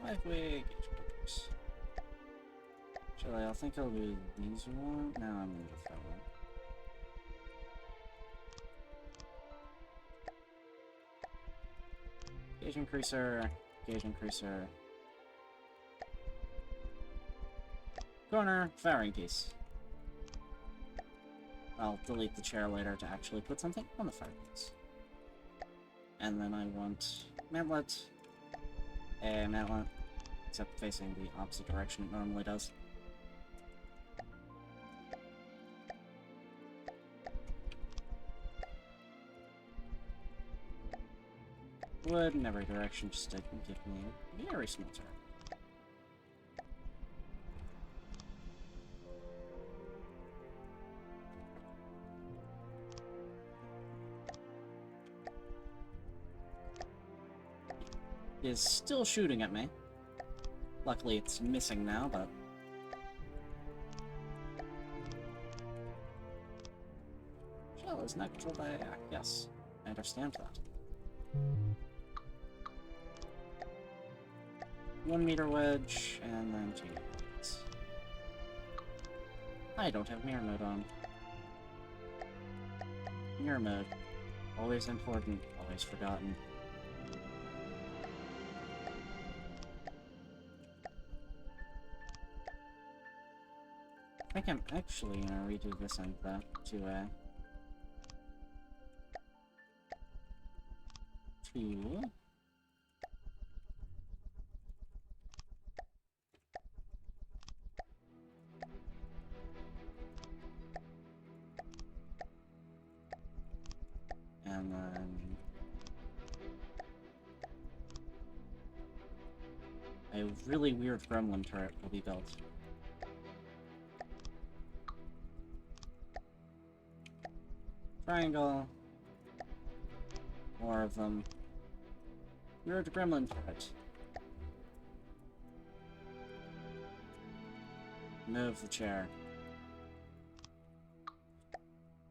5-way gauge bumpers. Actually, I think I'll do these one. No, I'm gonna go for that one. Gauge increaser, gauge increaser. Corner, firing piece. I'll delete the chair later to actually put something on the firing piece. And then I want mantlet, a mantlet, except facing the opposite direction it normally does. Wood in every direction just to give me a very small turret. Is still shooting at me. Luckily it's missing now, but... Shell is not controlled by AI. Yes, I understand that. 1 meter wedge, and then 2 meters. I don't have mirror mode on. Mirror mode. Always important, always forgotten. I think I'm actually gonna redo this and that to and then a really weird gremlin turret will be built. Triangle. More of them. Weird gremlin turret. Move the chair.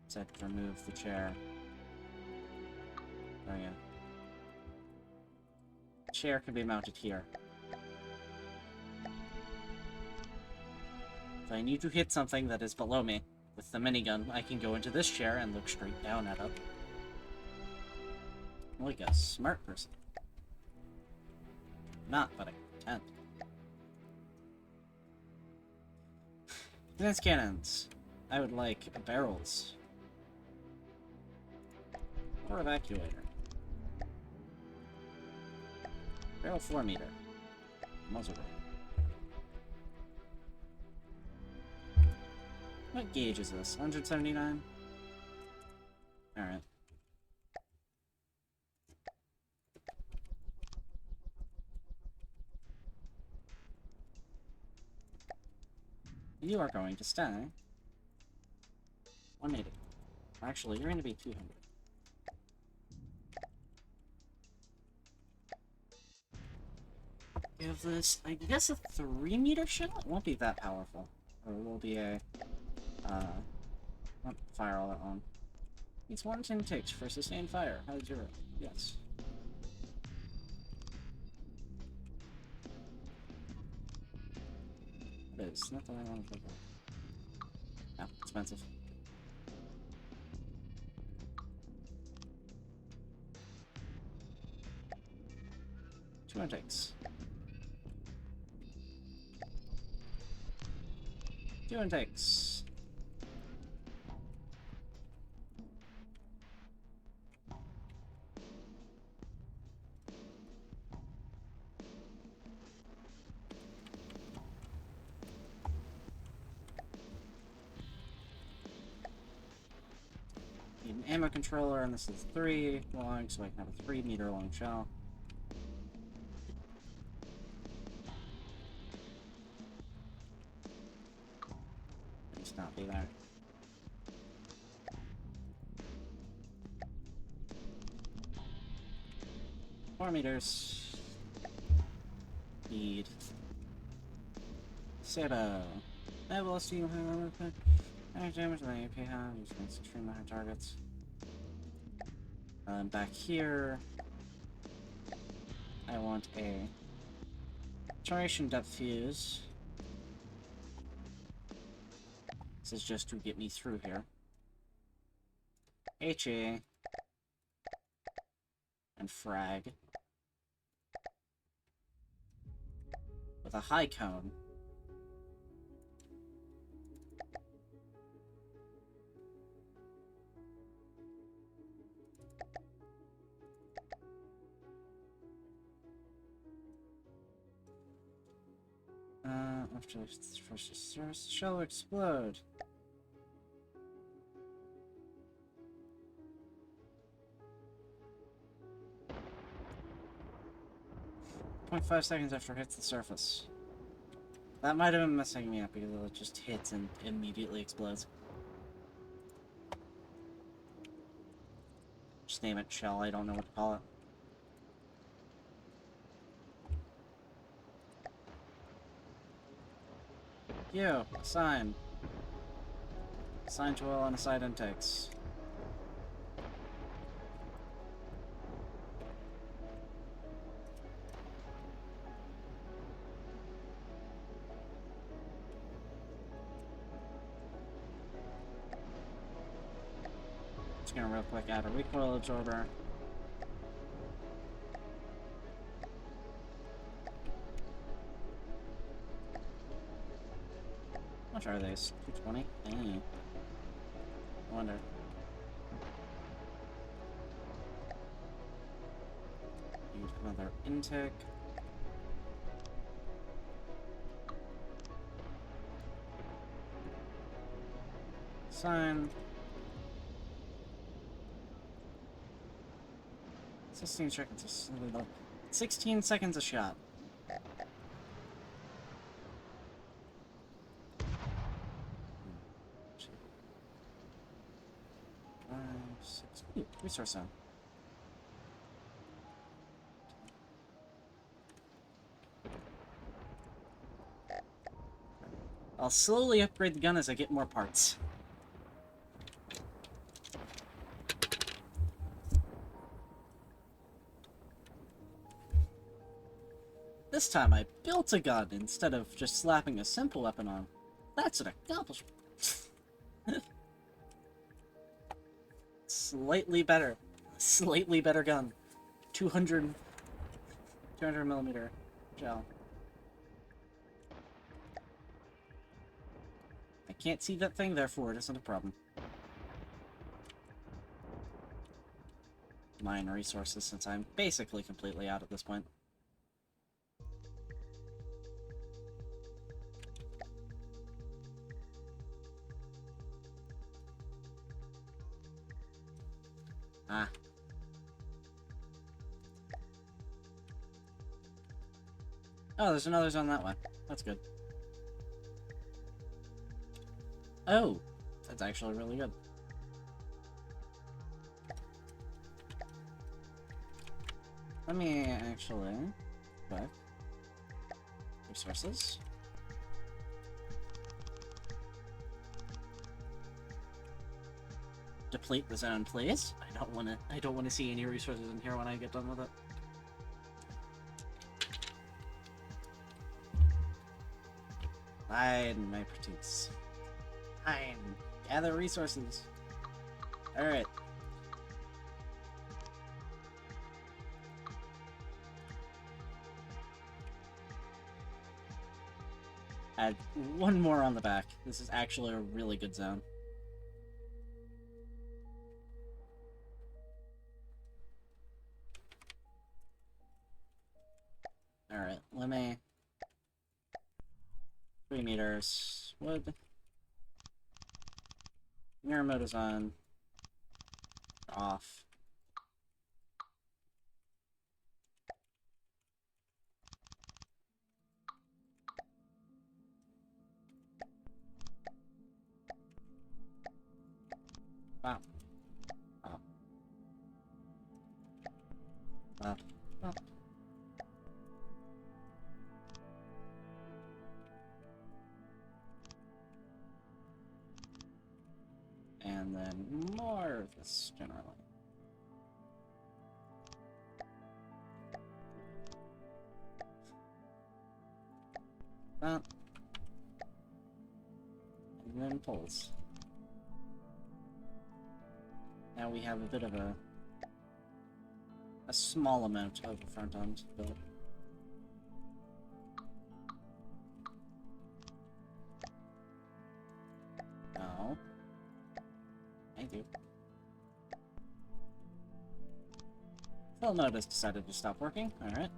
Set to remove the chair. Oh yeah. Chair can be mounted here. If I need to hit something that is below me with the minigun, I can go into this chair and look straight down at it. Like a smart person. Not, but I pretend. Defense cannons. I would like barrels. Or evacuator. Barrel 4 meter. Muzzle roll. What gauge is this? 179? Alright. You are going to stay 180. Actually, you're going to be 200. Give this, I guess, a 3 meter shell? It won't be that powerful. Or it will be a, fire all that on. Needs 1 ticks for sustained fire. How's your, yes. It is, not that I want to put that. No, expensive. Two more takes. 2 takes. Need an ammo controller, and this is 3 long, so I can have a 3 meter long shell. Please not be there. Four meters. Need. Sebo. I will assume high damage than AP have, which makes extremely high targets. Back here, I want a duration depth fuse. This is just to get me through here. HA and frag with a high cone. After the first shell will explode. 0.5 seconds after it hits the surface. That might have been messing me up because it just hits and immediately explodes. Just name it shell, I don't know what to call it. You, assign. Assign to all unassigned intakes. Just gonna real quick add a recoil absorber. How much are these? 220? Dang. I wonder. Need another intake. Sign. 16 seconds. 16 seconds a shot. 5, 6. Ooh, resource zone. I'll slowly upgrade the gun as I get more parts. This time I built a gun instead of just slapping a simple weapon on. That's an accomplishment. Slightly better. Slightly better gun. 200 millimeter gel. I can't see that thing, therefore it isn't a problem. Mine resources since I'm basically completely out at this point. Ah. Oh, there's another zone that way. That's good. Oh, that's actually really good. Let me actually back resources. Deplete the zone, please. I don't wanna see any resources in here when I get done with it. Fine, my petits. Fine. Gather resources. Alright. Add one more on the back. This is actually a really good zone. Alright, let me... 3 meters. Wood. Mirror mode is on. Off. Wow. Oh. Wow. Oh. And then more of this, generally. That. And then pulls. Now we have a bit of a small amount of the front end built. No. Thank you. Fill node has decided to stop working. Alright.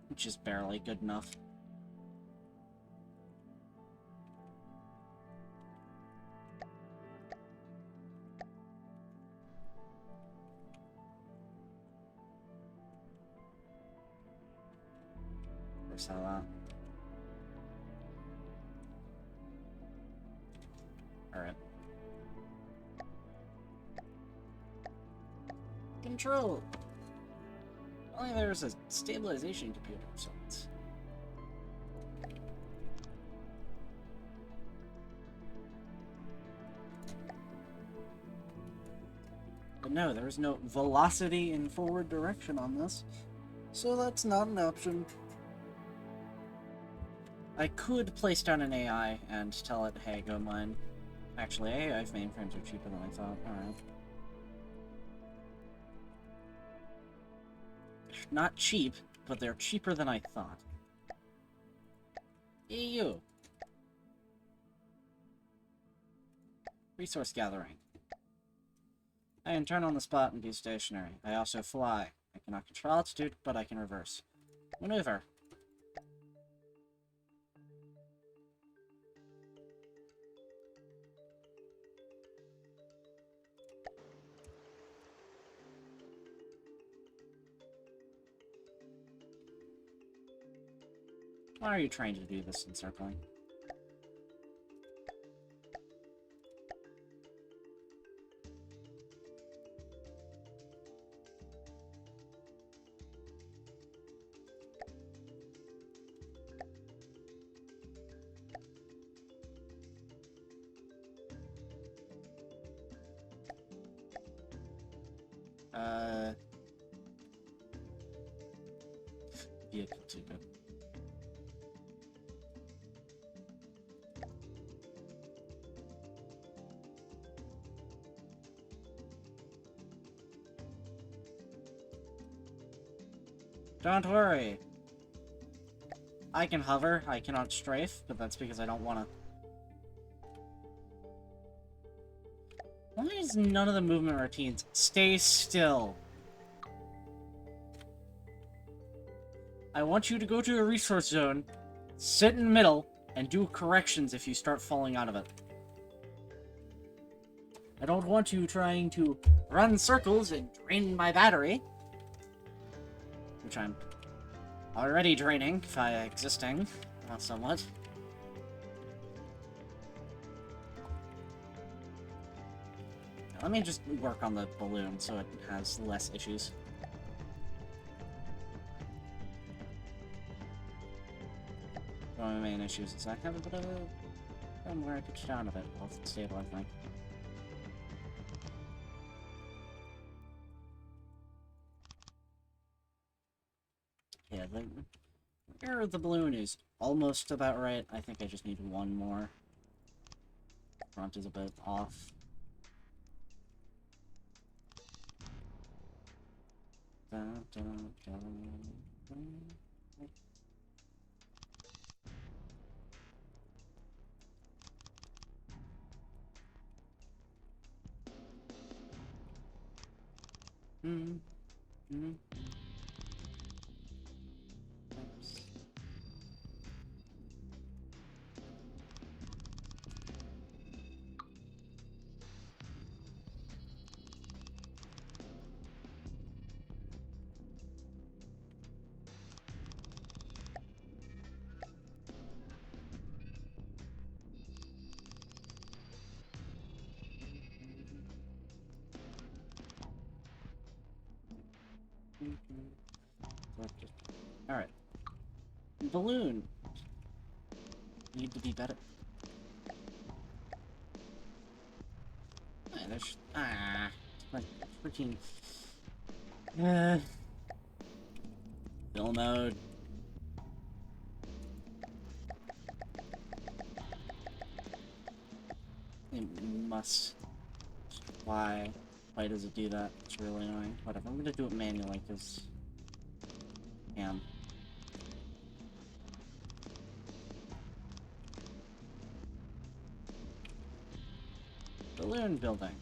Which is barely good enough. Ursula. Alright. Control! Only there's a stabilization computer, so it's... But no, there is no velocity in forward direction on this, so that's not an option. I could place down an AI and tell it, hey, go mine. Actually, AI mainframes are cheaper than I thought. Alright. Not cheap, but they're cheaper than I thought. EU. Resource gathering. I can turn on the spot and be stationary. I also fly. I cannot control altitude, but I can reverse. Maneuver. Why are you trying to do this in circling? Vehicle too good. Don't worry. I can hover, I cannot strafe, but that's because I don't wanna. Why is none of the movement routines? Stay still. I want you to go to a resource zone, sit in the middle, and do corrections if you start falling out of it. I don't want you trying to run circles and drain my battery. Which I'm already draining by existing, not somewhat. Let me just work on the balloon so it has less issues. One of my main issues is I have a bit of a problem where I pitch down a bit while it's stabilizing. Yeah, the air of the balloon is almost about right. I think I just need one more. Front is a bit off. Dun, dun, dun, dun. Oops. Alright. Balloon! Need to be better. There's... my freaking... Fill mode. It must... Why? Why does it do that? It's really annoying. Whatever, I'm gonna do it manually, because... Damn. Balloon building.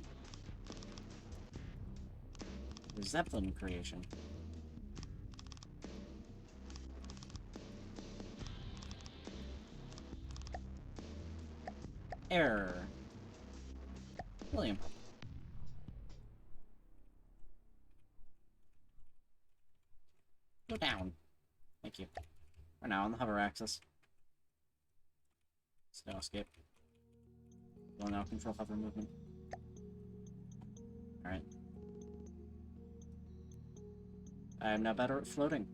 Zeppelin creation. Error. William. Go down. Thank you. We're now on the hover axis. Snow escape. Will now control hover movement. Alright. I am now better at floating.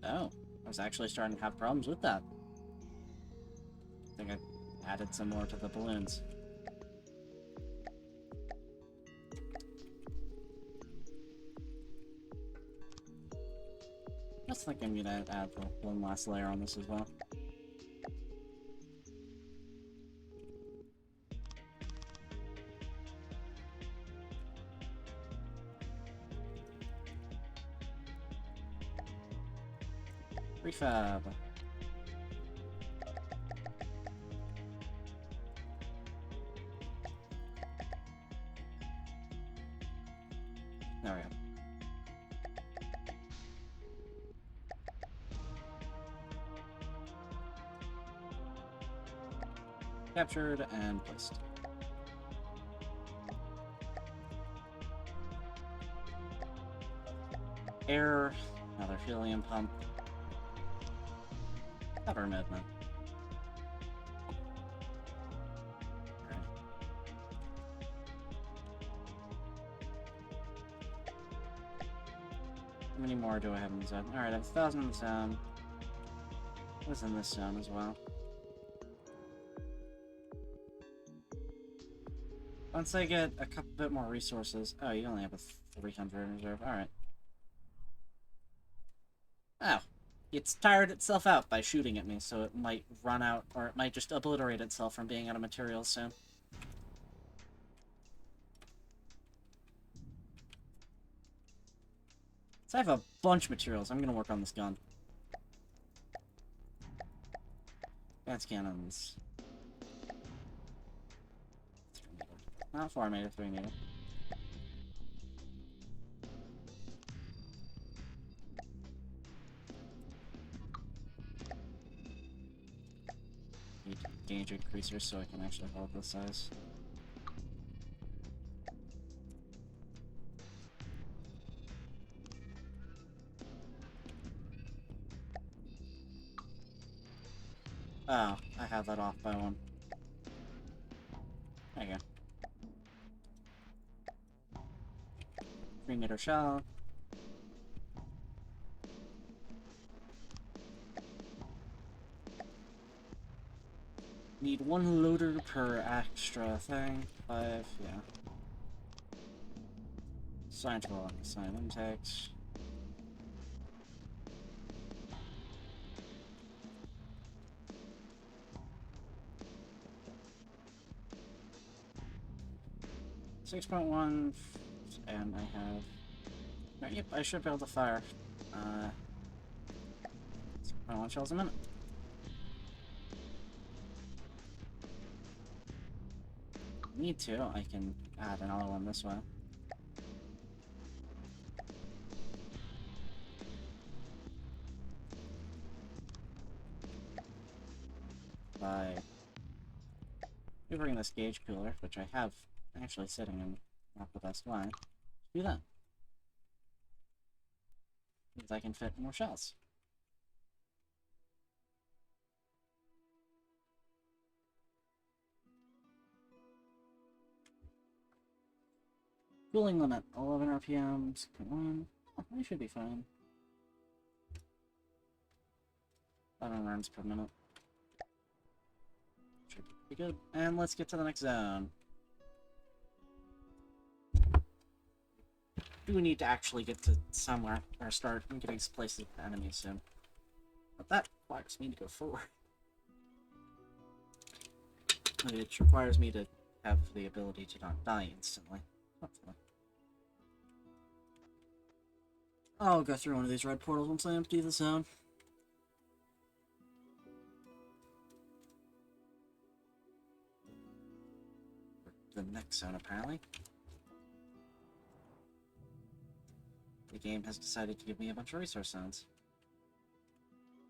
Oh, I was actually starting to have problems with that. I think I added some more to the balloons. I think I'm gonna add one last layer on this as well. Refab. There we go. Captured and placed. Air, another helium pump. Cover movement. Right. How many more do I have in the zone? Alright, I have 1,000 in the zone. What's in this zone as well? Once I get a couple bit more resources... Oh, you only have a 300 in reserve. Alright. Oh. It's tired itself out by shooting at me, so it might run out, or it might just obliterate itself from being out of materials soon. So I have a bunch of materials. I'm gonna work on this gun. Advanced cannons. 3 meter. Not 4 meter, 3 meter. Need gauge increasers so I can actually hold this size. Oh, I have that off by 1. There you go. 3 meter shell. Need 1 loader per extra thing. 5, yeah. Science roll, assign intakes. .1, and I have. Yep, I should be able to fire 6.1 shells a minute. Need to, I can add another one this way. By hoovering this gauge cooler, which I have actually sitting in not the best way, do that. Means I can fit more shells. Cooling limit, 11 RPM, 6.1. Oh, I should be fine. 11 runs per minute. Should be pretty good. And let's get to the next zone. Do need to actually get to somewhere, or start getting places with the enemies soon. But that requires me to go forward. It requires me to have the ability to not die instantly. Hopefully. I'll go through one of these red portals once I empty the zone. The next zone, apparently. The game has decided to give me a bunch of resource zones.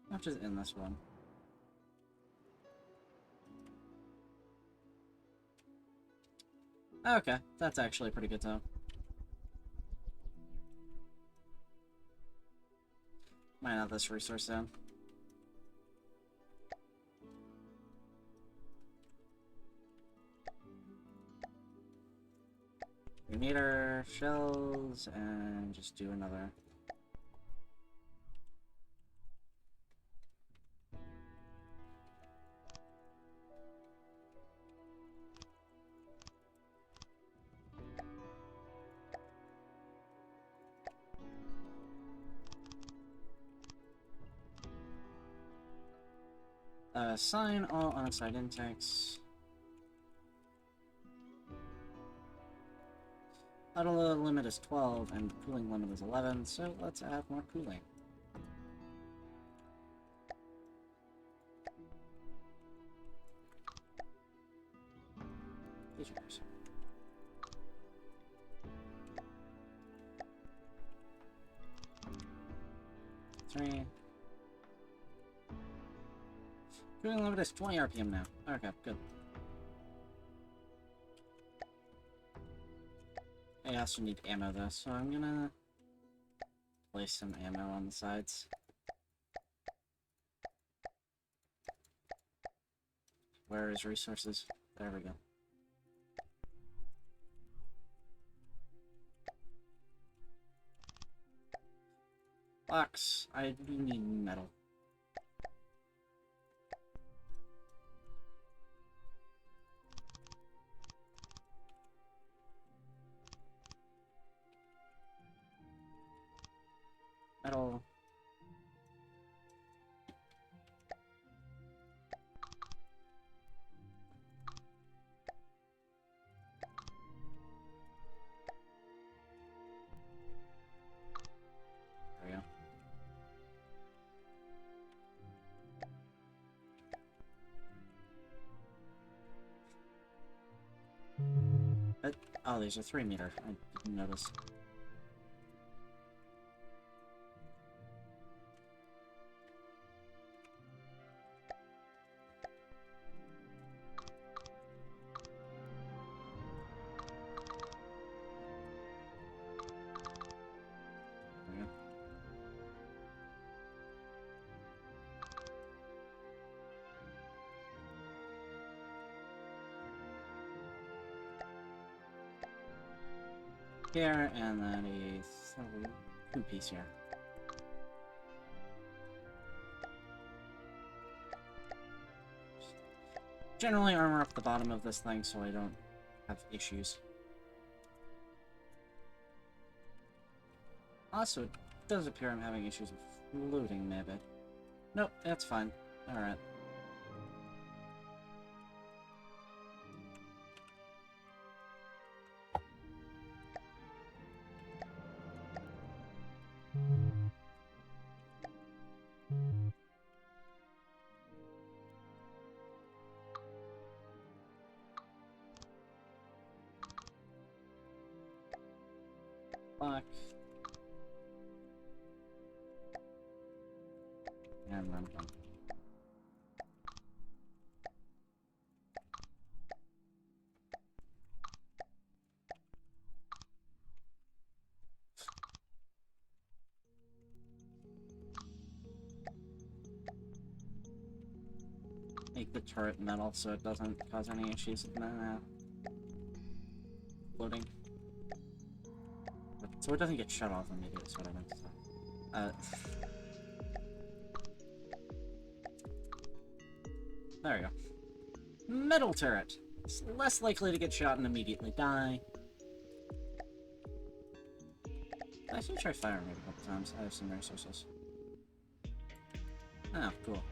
Not just in this one. Okay, that's actually a pretty good zone. Might not this resource zone. We need our shells and just do another. Assign all unassigned intakes. Auto limit is 12 and cooling limit is 11, so let's add more cooling. Features. Three. Cooling limit is 20 RPM now. Okay, good. I also need ammo though, so I'm gonna place some ammo on the sides. Where is resources? There we go. Box. I do need metal. Metal. Oh, these are 3 meter. I didn't notice. Here, and then a 2-piece here. Generally armor up the bottom of this thing so I don't have issues. Also, it does appear I'm having issues with loading, maybe. Nope, that's fine. Alright. Block. And then done. Make the turret metal so it doesn't cause any issues with loading. So it doesn't get shut off immediately, is what I meant to say. There we go. Metal turret. It's less likely to get shot and immediately die. I should try firing it a couple times. I have some resources. Oh, cool.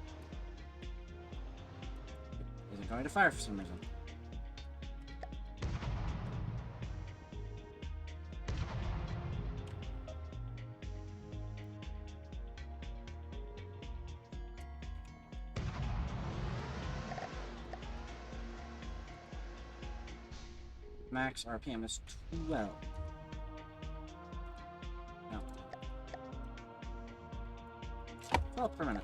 Isn't going to fire for some reason. Max RPM is 12. No. 12 per minute.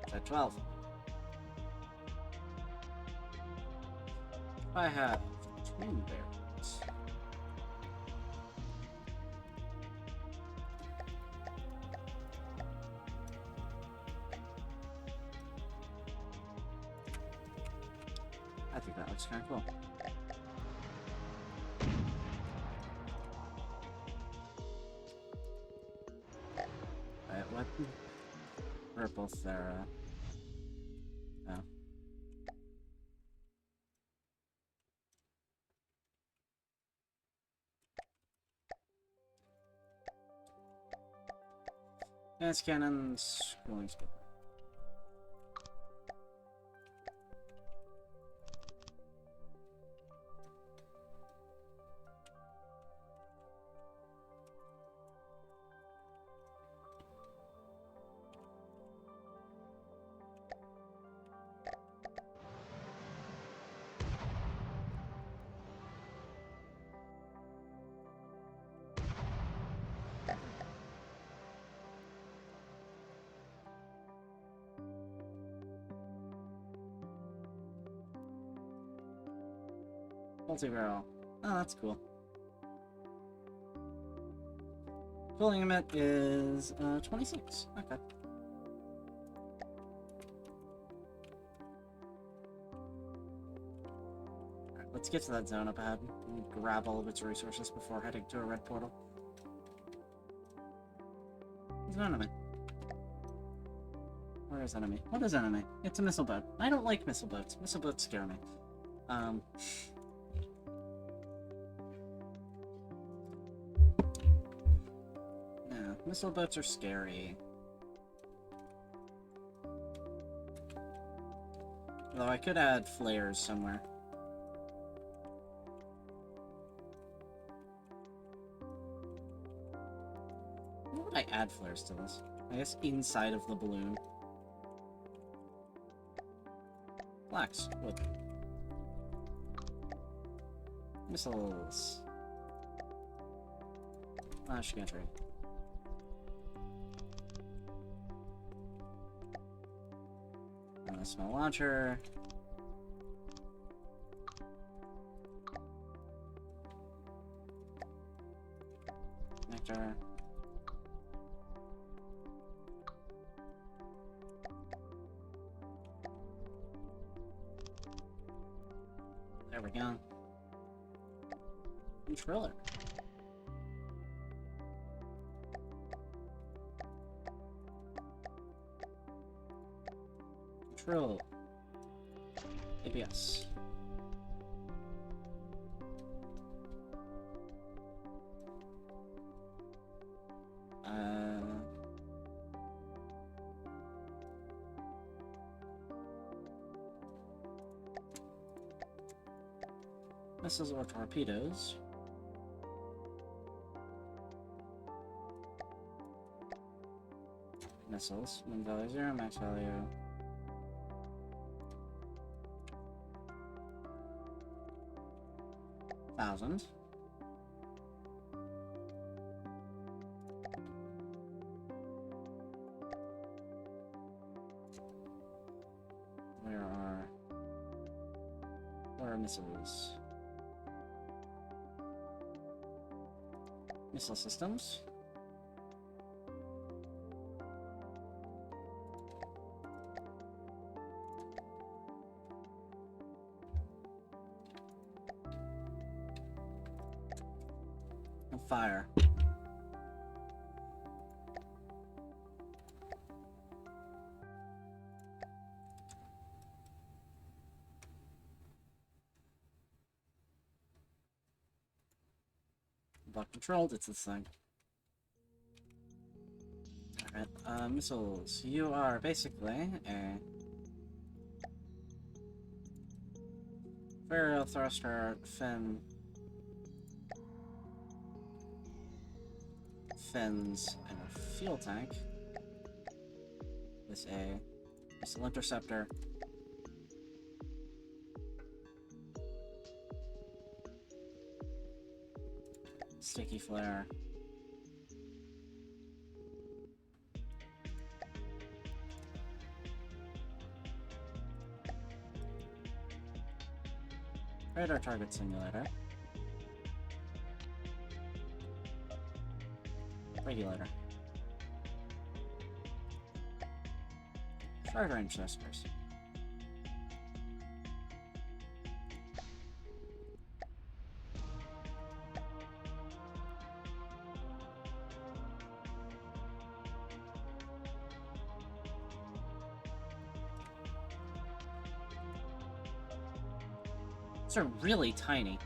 Is that 12? I have 2 barrels. I think that looks kind of cool. What? We're both there, no. Gas cannons, rolling speed. Multi-barrel. Oh, that's cool. Pulling limit is 26. Okay. Alright, let's get to that zone up ahead and grab all of its resources before heading to a red portal. There's an enemy. Where is enemy? What is enemy? It's a missile boat. I don't like missile boats. Missile boats scare me. Missile boats are scary. Although I could add flares somewhere. Where would I add flares to this? I guess inside of the balloon. Flax. Wood. Missiles. Launch gantry. And a small launcher. Connector. There we go. Controller. Control. ABS. Missiles or torpedoes. Missiles. Min value 0, max value. Thousand. Where are missiles? Missile systems. And fire. Block controlled, it's this thing. Alright, missiles. You are basically a varial thruster fins and a fuel tank with a missile interceptor. Sticky flare. Radar target simulator. Regulator. Short range thrusters. These are really tiny.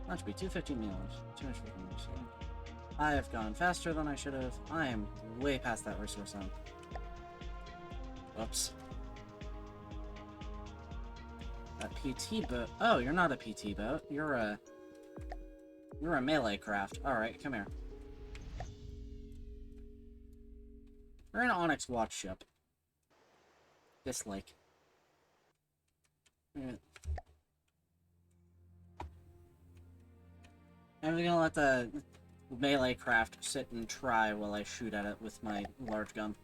That should be 250 meters. 250 meters. I have gone faster than I should have. I am way past that resource zone. Whoops. That PT boat. Oh, you're not a PT boat. You're a melee craft. Alright, come here. We're an Onyx watch ship. This lake. I'm gonna let the melee craft sit and try while I shoot at it with my large gun.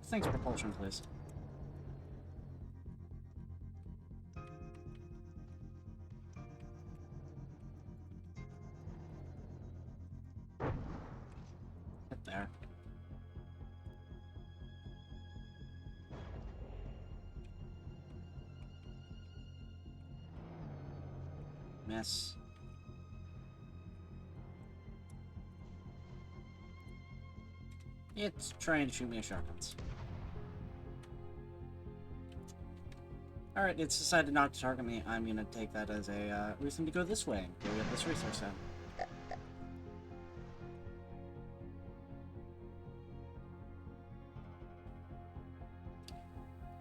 Thanks, propulsion, please. Hit there. Miss. It's trying to shoot me a shotguns. Alright, it's decided not to target me. I'm gonna take that as a reason to go this way and go get this resource out.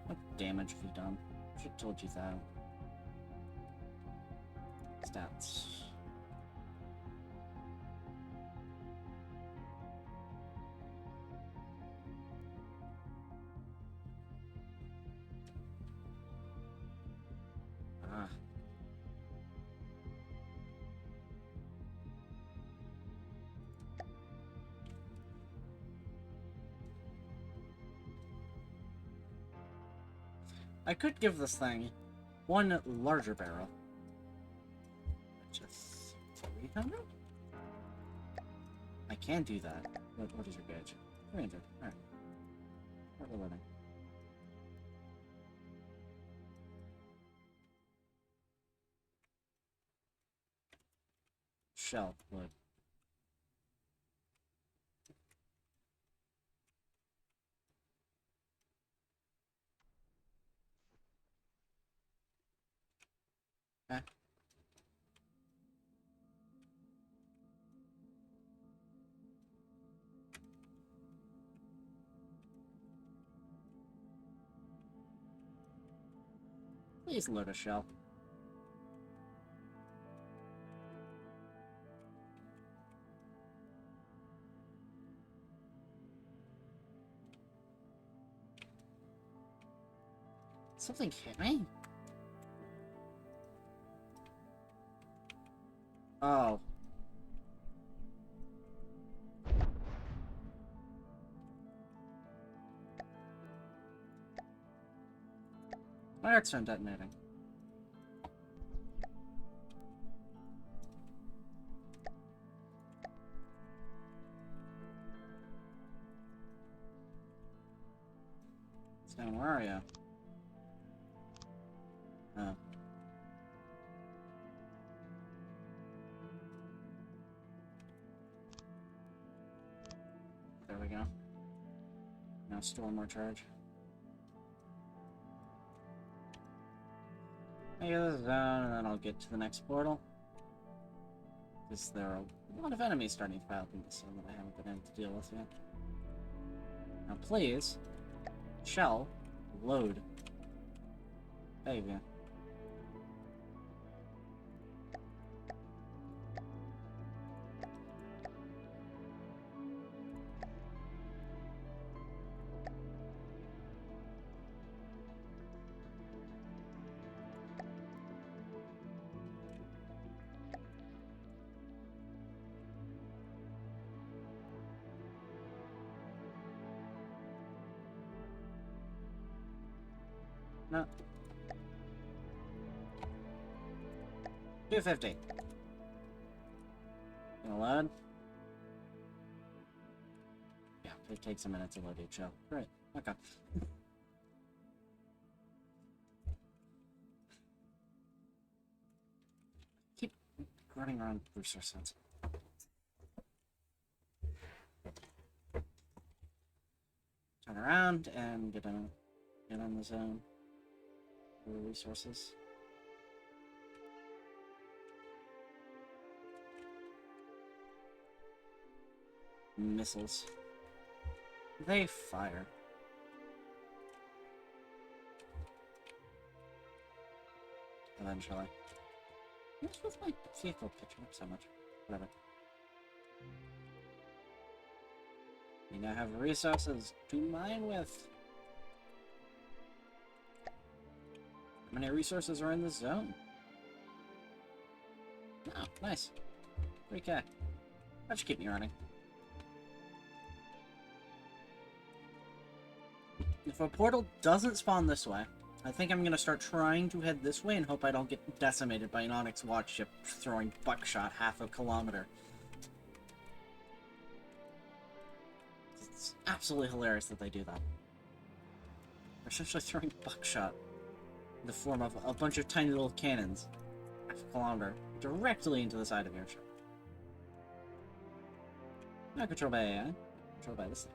What damage have you done? I should have told you that. Stats. Ah. I could give this thing one larger barrel. Which is 300? I can do that. What is your gauge? 300. Alright. We're living. Shell wood. Okay. Please load a shell. Something hit me? Oh. My heart's not detonating. Stan, where are you? Oh. There we go. Now store more charge. I get this down, and then I'll get to the next portal. Because there are a lot of enemies starting to pile in this zone that I haven't been able to deal with yet. Now please, shell, load. There you go. No. 250. Gonna load? Yeah, it takes a minute to load each show. Great. Okay. Keep running around resource sense. Turn around and get on the zone. For resources. Missiles. They fire. Eventually. What's with my vehicle picking up so much? Whatever. We now have resources to mine with. How many resources are in this zone? Oh, nice. 3K. That should keep me running. If a portal doesn't spawn this way, I think I'm gonna start trying to head this way and hope I don't get decimated by an Onyx watch ship throwing buckshot half a kilometer. It's absolutely hilarious that they do that. They're essentially throwing buckshot in the form of a bunch of tiny little cannons, half a kilometer, directly into the side of your ship. Not controlled by AI, controlled by this thing.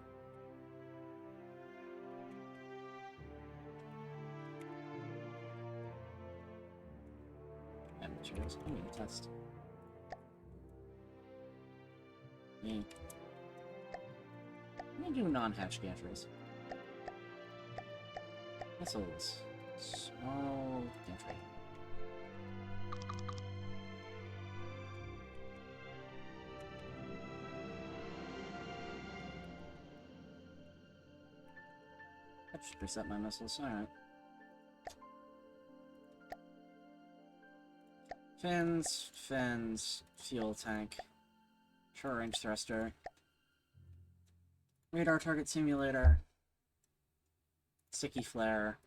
And materials. I need a test. Me. Let me do non-hatch gantries. Missiles. Small gantry. I just reset my missiles. Alright. Fins, fuel tank, short range thruster, radar target simulator, sticky flare,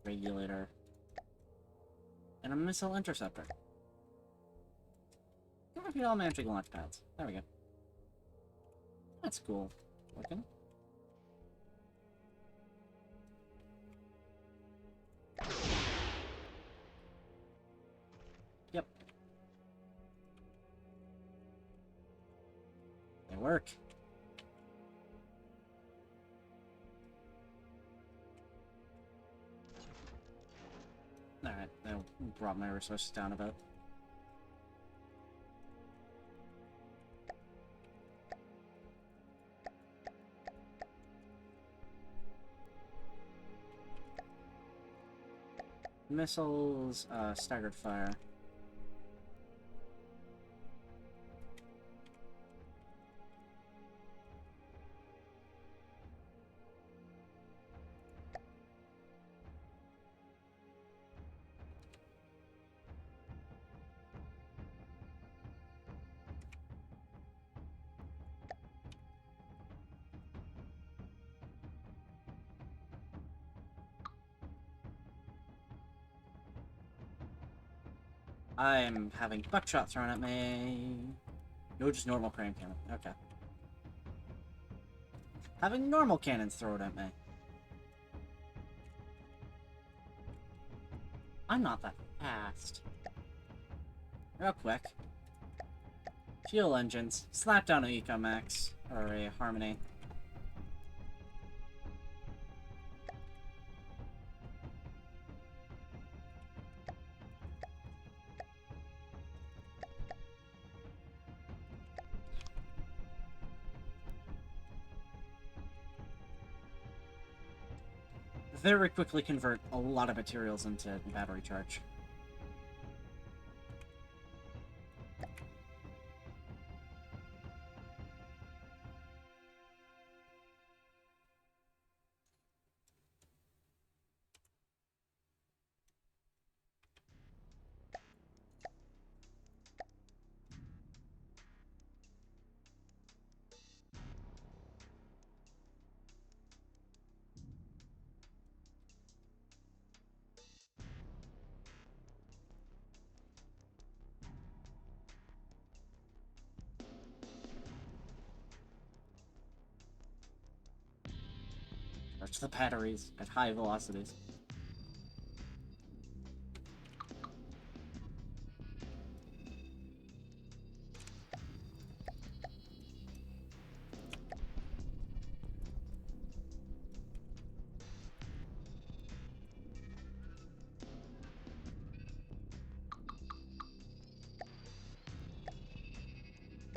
regulator, and a missile interceptor. Don't repeat all magic launch pads. There we go. That's cool looking. Yep. They work. Alright, that brought my resources down a bit. Missiles, staggered fire. I'm having buckshot thrown at me. No, just normal crane cannon. Okay. Having normal cannons thrown at me. I'm not that fast. Real quick. Fuel engines. Slap down an Ecomax. Or a Harmony. Very quickly convert a lot of materials into battery charge. Charge the batteries at high velocities.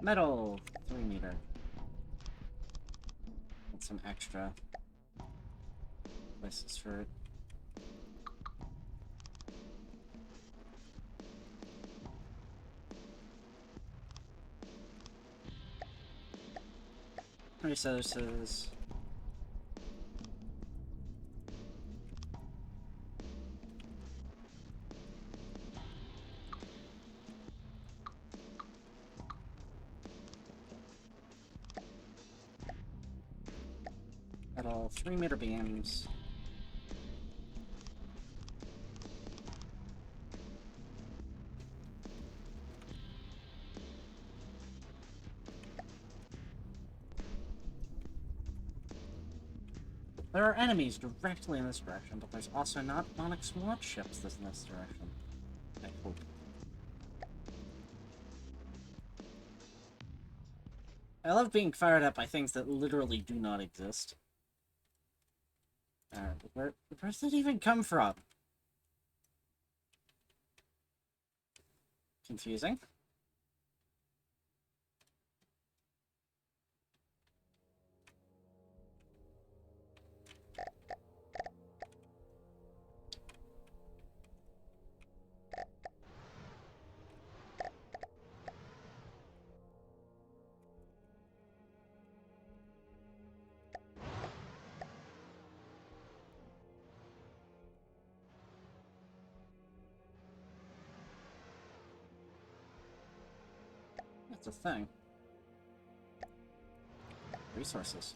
Metal, 3 meter. Get some extra places for it. Okay, so this is... Metal, 3 meter beams. There are enemies directly in this direction, but there's also not Onyx launch ships in this direction. I hope. I love being fired at by things that literally do not exist. Where does it even come from? confusing. That's a thing. Resources.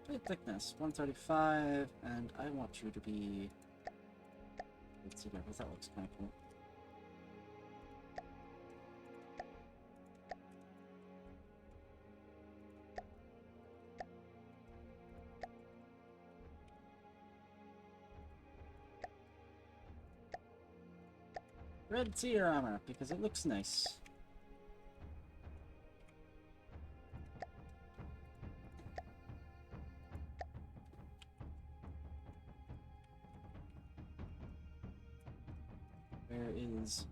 Blade thickness, 135, and I want you to be... Let's see there, because that looks kind of cool. Red tier armor, because it looks nice. Where is...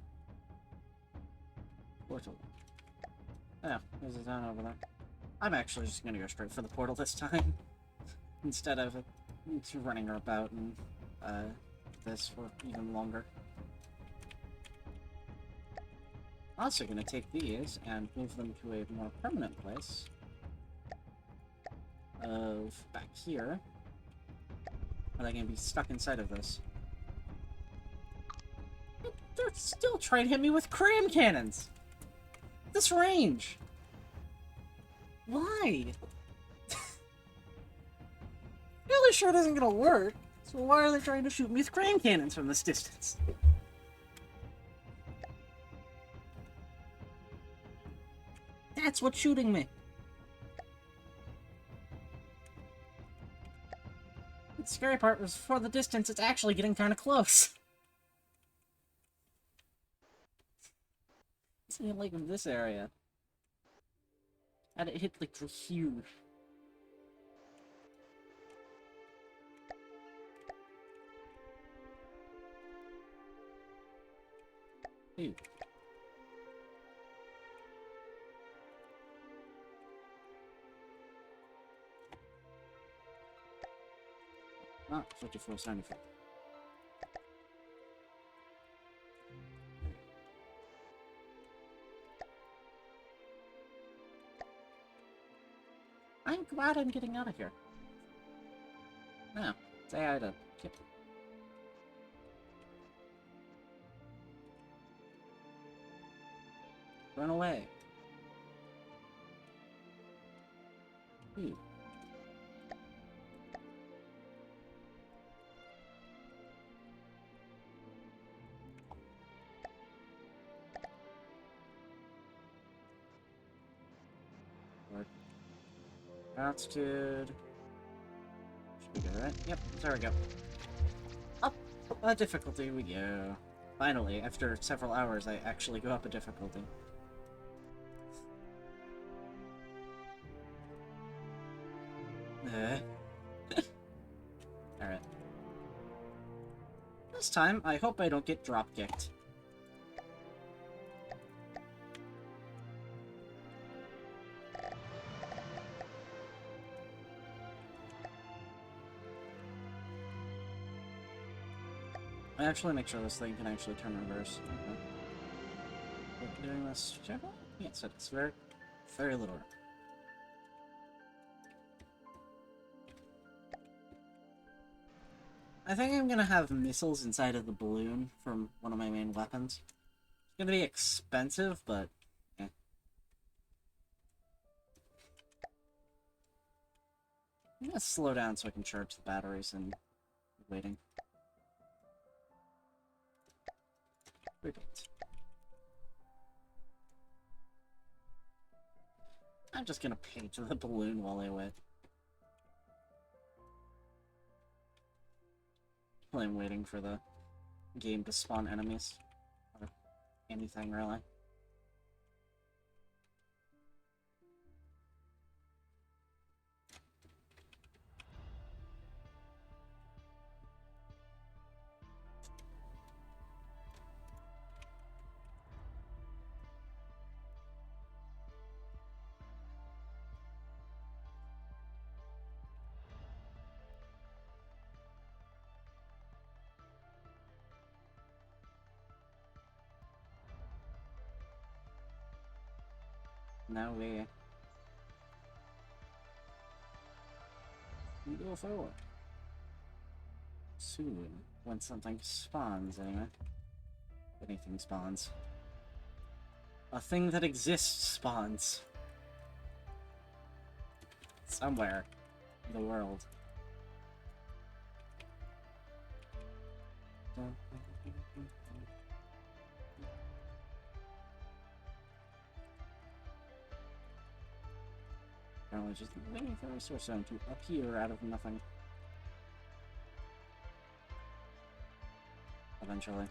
portal? Oh, there's a zone over there. I'm actually just gonna go straight for the portal this time. Instead of running about and this for even longer. Also gonna take these and move them to a more permanent place of back here. Are they gonna be stuck inside of this? They're still trying to hit me with cram cannons! This range! Why? Really sure it isn't gonna work, so why are they trying to shoot me with cram cannons from this distance? That's what's shooting me. The scary part was for the distance, it's actually getting kind of close. It's like in this area. And it hit like huge. Ew. Ah, 5475. I'm glad I'm getting out of here. Now, say hi to Kip. Run away. Ooh. Altitude. Should we go right? Yep, there we go. Up a difficulty we go. Finally, after several hours, I actually go up a difficulty. Alright. This time, I hope I don't get drop-kicked. I actually make sure this thing can actually turn reverse. Okay. Doing this careful? Yeah, so it's very, very little. I think I'm gonna have missiles inside of the balloon from one of my main weapons. It's gonna be expensive, but yeah. I'm gonna slow down so I can charge the batteries and waiting. Repeat. I'm just gonna pay to the balloon while I wait. While I'm waiting for the game to spawn enemies. Or anything, really. Now we can go forward. Soon, when something spawns, anyway. Anything spawns. A thing that exists spawns. Somewhere in the world. Apparently just waiting for a resource zone to appear out of nothing. Eventually.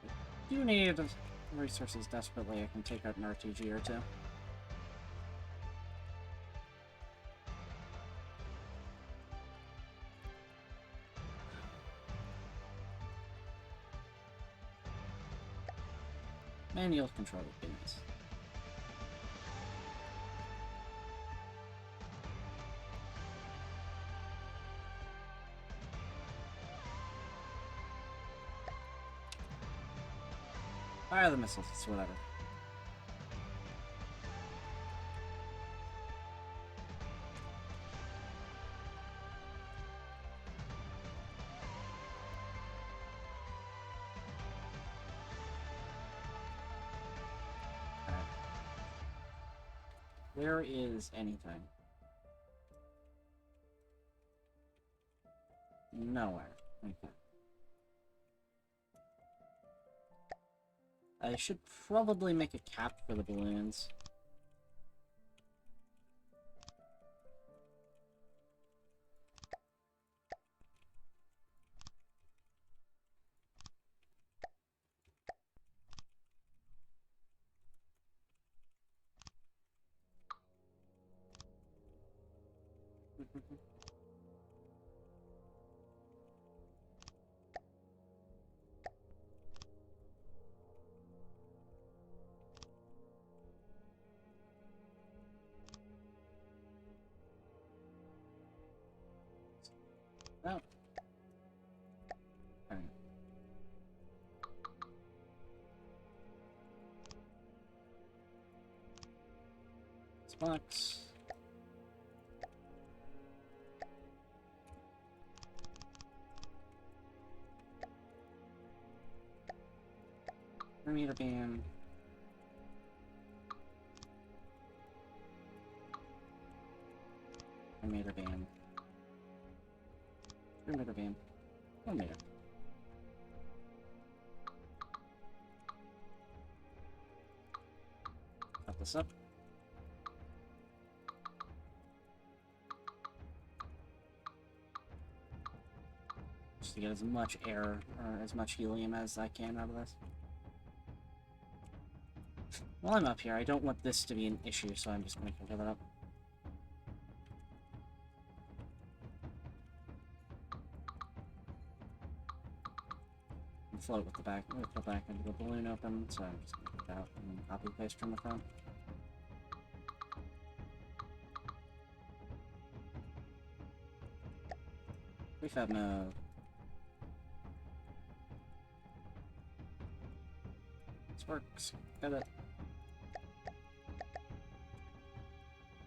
If you need resources desperately, I can take out an RTG or two. Manual control would be nice. Fire the missiles, it's whatever. Alright. Where is anything? Nowhere. Okay. I should probably make a cap for the balloons. Oh. Alright. This box. Meter beam. Meter beam. 3 meter beam. 1 meter. Cut this up. Just to get as much air, or as much helium as I can out of this. While I'm up here, I don't want this to be an issue, so I'm just gonna cover that up. Float with the back end of the balloon open, so I'm just gonna put that out and copy paste from the front. Prefab mode. This works. Got it.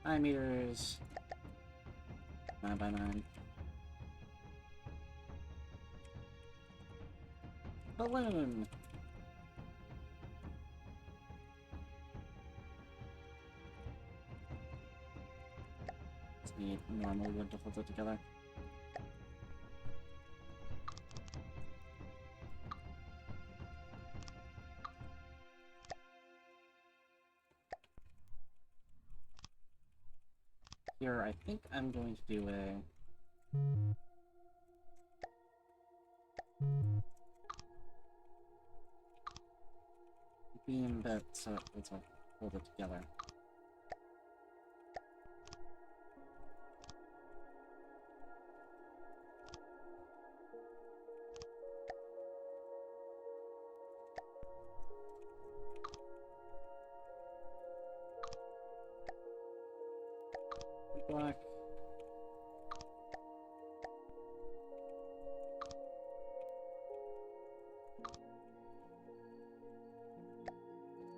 9 meters. 9 by 9. Balloon! Just need normal wood to hold it together. Here, I think I'm going to do a... beam bit so it's like hold it together. Black.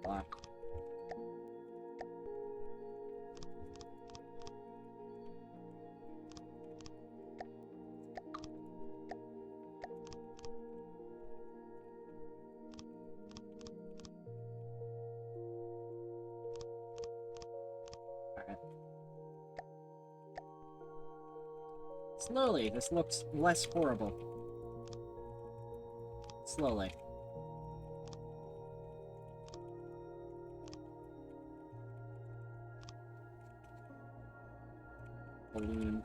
Black. Alright. Slowly, this looks less horrible. Slowly. Balloon.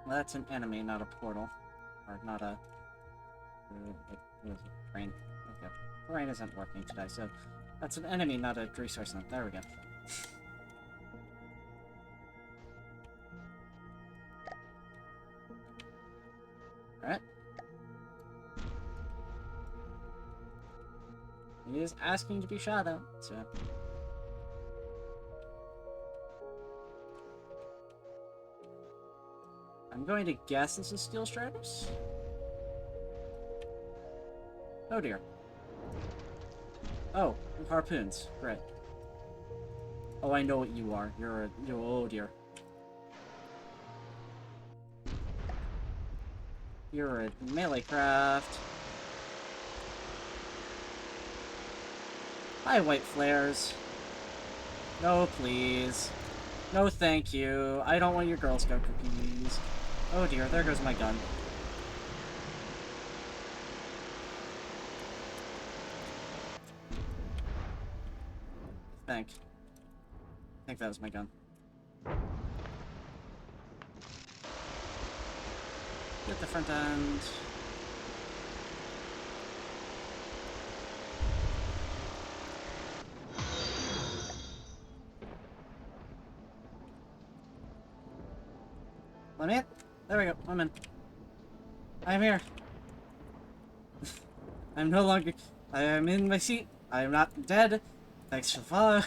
Well, that's an enemy, not a portal. Or not a... What is it? Brain. Okay. Brain isn't working today, so... That's an enemy, not a resource node. There we go. Alright. He is asking to be shot at, so... I'm going to guess this is Steel Striders? Oh dear. Oh, harpoons. Right. Oh, I know what you are. Oh dear. You're a melee craft. Hi, white flares. No, please. No, thank you. I don't want your Girl Scout cookies. Oh dear, there goes my gun. I think that was my gun. Get the front end. Let me in. There we go. I'm in. I'm here. I'm no longer... I am in my seat. I am not dead. Thanks for the follow.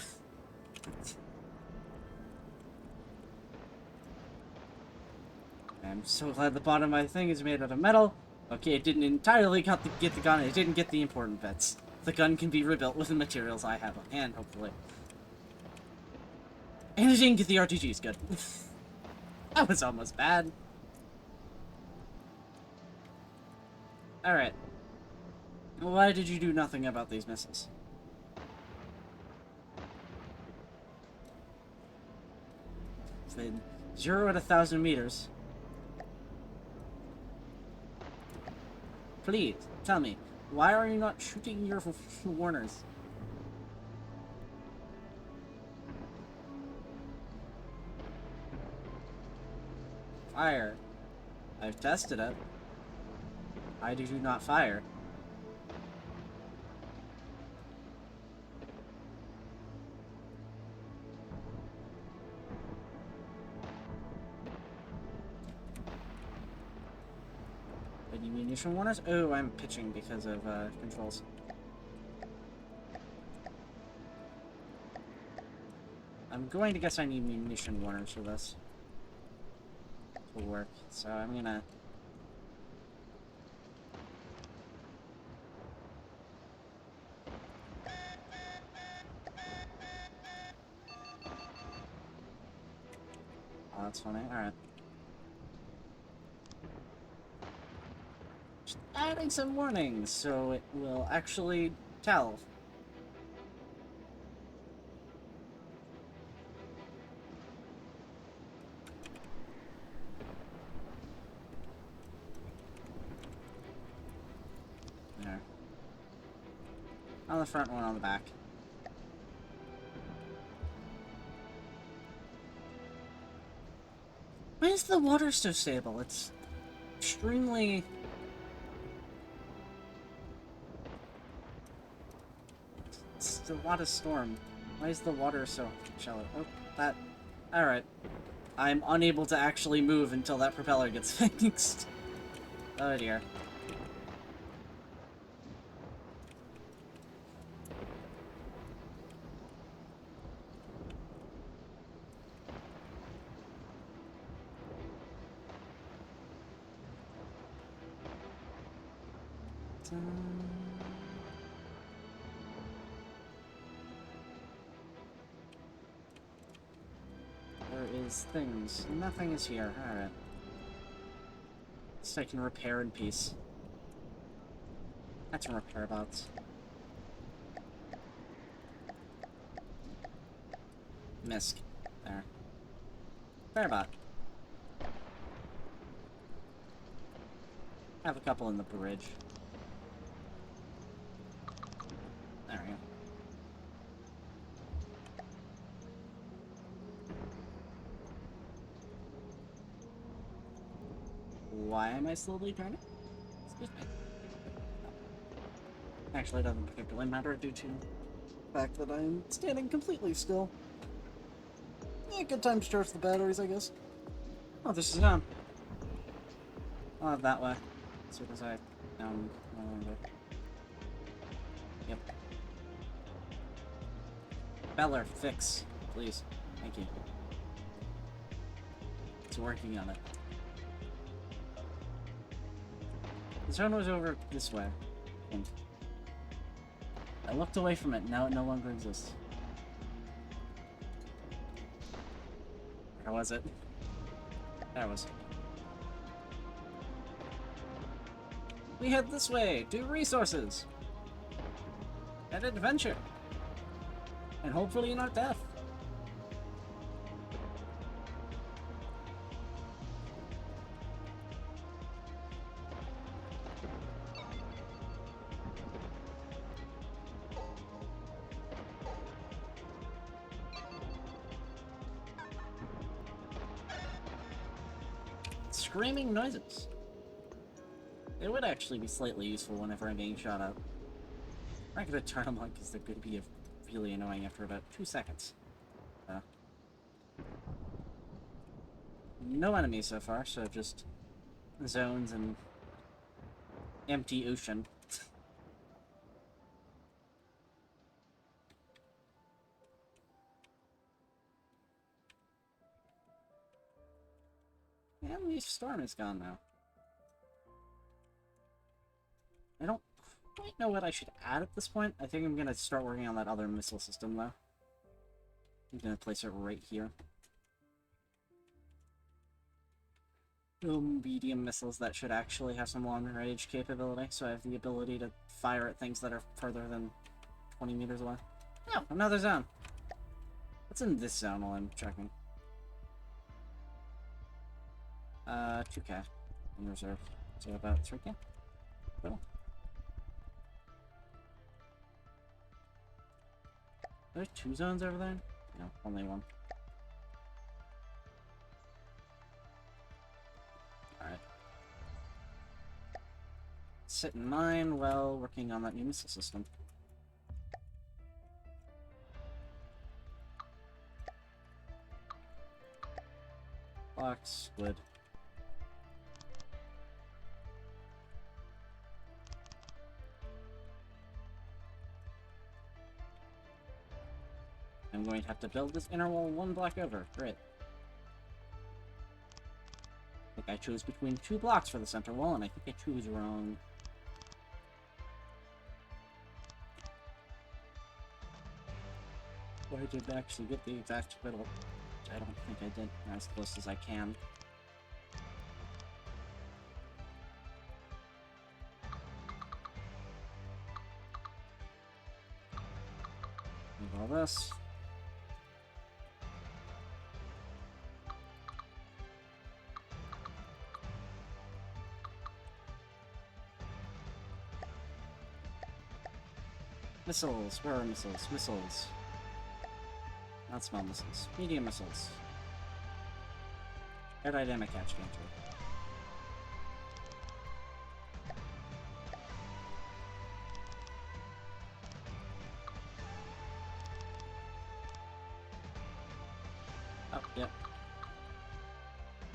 I'm so glad the bottom of my thing is made out of metal. Okay, it didn't entirely get the gun. It didn't get the important bits. The gun can be rebuilt with the materials I have on hand, hopefully. And it didn't get the RTGs good. That was almost bad. Alright. Why did you do nothing about these missiles? They 0 at 1,000 meters. Please, tell me, why are you not shooting your warners? Fire. I've tested it. I do not fire. Any munition warners? Oh, I'm pitching because of controls. I'm going to guess I need munition warners for this to work, so I'm gonna... Oh, that's funny. Alright. Just adding some warnings so it will actually tell. There. On the front, one on the back. Why is the water so stable? It's extremely... It's a lot of storm. Why is the water so shallow? Oh, that... Alright. I'm unable to actually move until that propeller gets fixed. Oh dear. There is things. Nothing is here. Alright. So I can repair in peace. That's some repair bots. Misk. There. Fairbot. I have a couple in the bridge. There we go. Why am I slowly turning? Excuse me. Actually, it doesn't particularly matter due to the fact that I'm standing completely still. Yeah, good time to charge the batteries, I guess. Oh, this is down. I'll have that way. As soon as I Yep. Beller, fix, please. Thank you. It's working on it. The zone was over this way. And I looked away from it, now it no longer exists. Where was it? There it was. We head this way, to resources! And adventure! And hopefully not death. Screaming noises. They would actually be slightly useful whenever I'm being shot at. I'm not gonna turn them on because they're gonna be really annoying after about 2 seconds. No enemies so far, so just zones and empty ocean. And the storm is gone now. I don't quite know what I should add at this point. I think I'm gonna start working on that other missile system, though. I'm gonna place it right here. Medium missiles that should actually have some longer range capability, so I have the ability to fire at things that are further than 20 meters away. Oh, another zone! What's in this zone while I'm checking? 2K in reserve. So about 3K. Cool. Are there 2 zones over there? No, only 1. Alright. Sit in mine while working on that new missile system. Box, wood. I'm going to have to build this inner wall 1 block over. Great. I think I chose between 2 blocks for the center wall, and I think I chose wrong. Or I did actually get the exact middle, which I don't think I did as close as I can. Move all this. Missiles. Where are missiles? Missiles. Not small missiles. Medium missiles. Aerodynamic catch gantry. Oh, yep.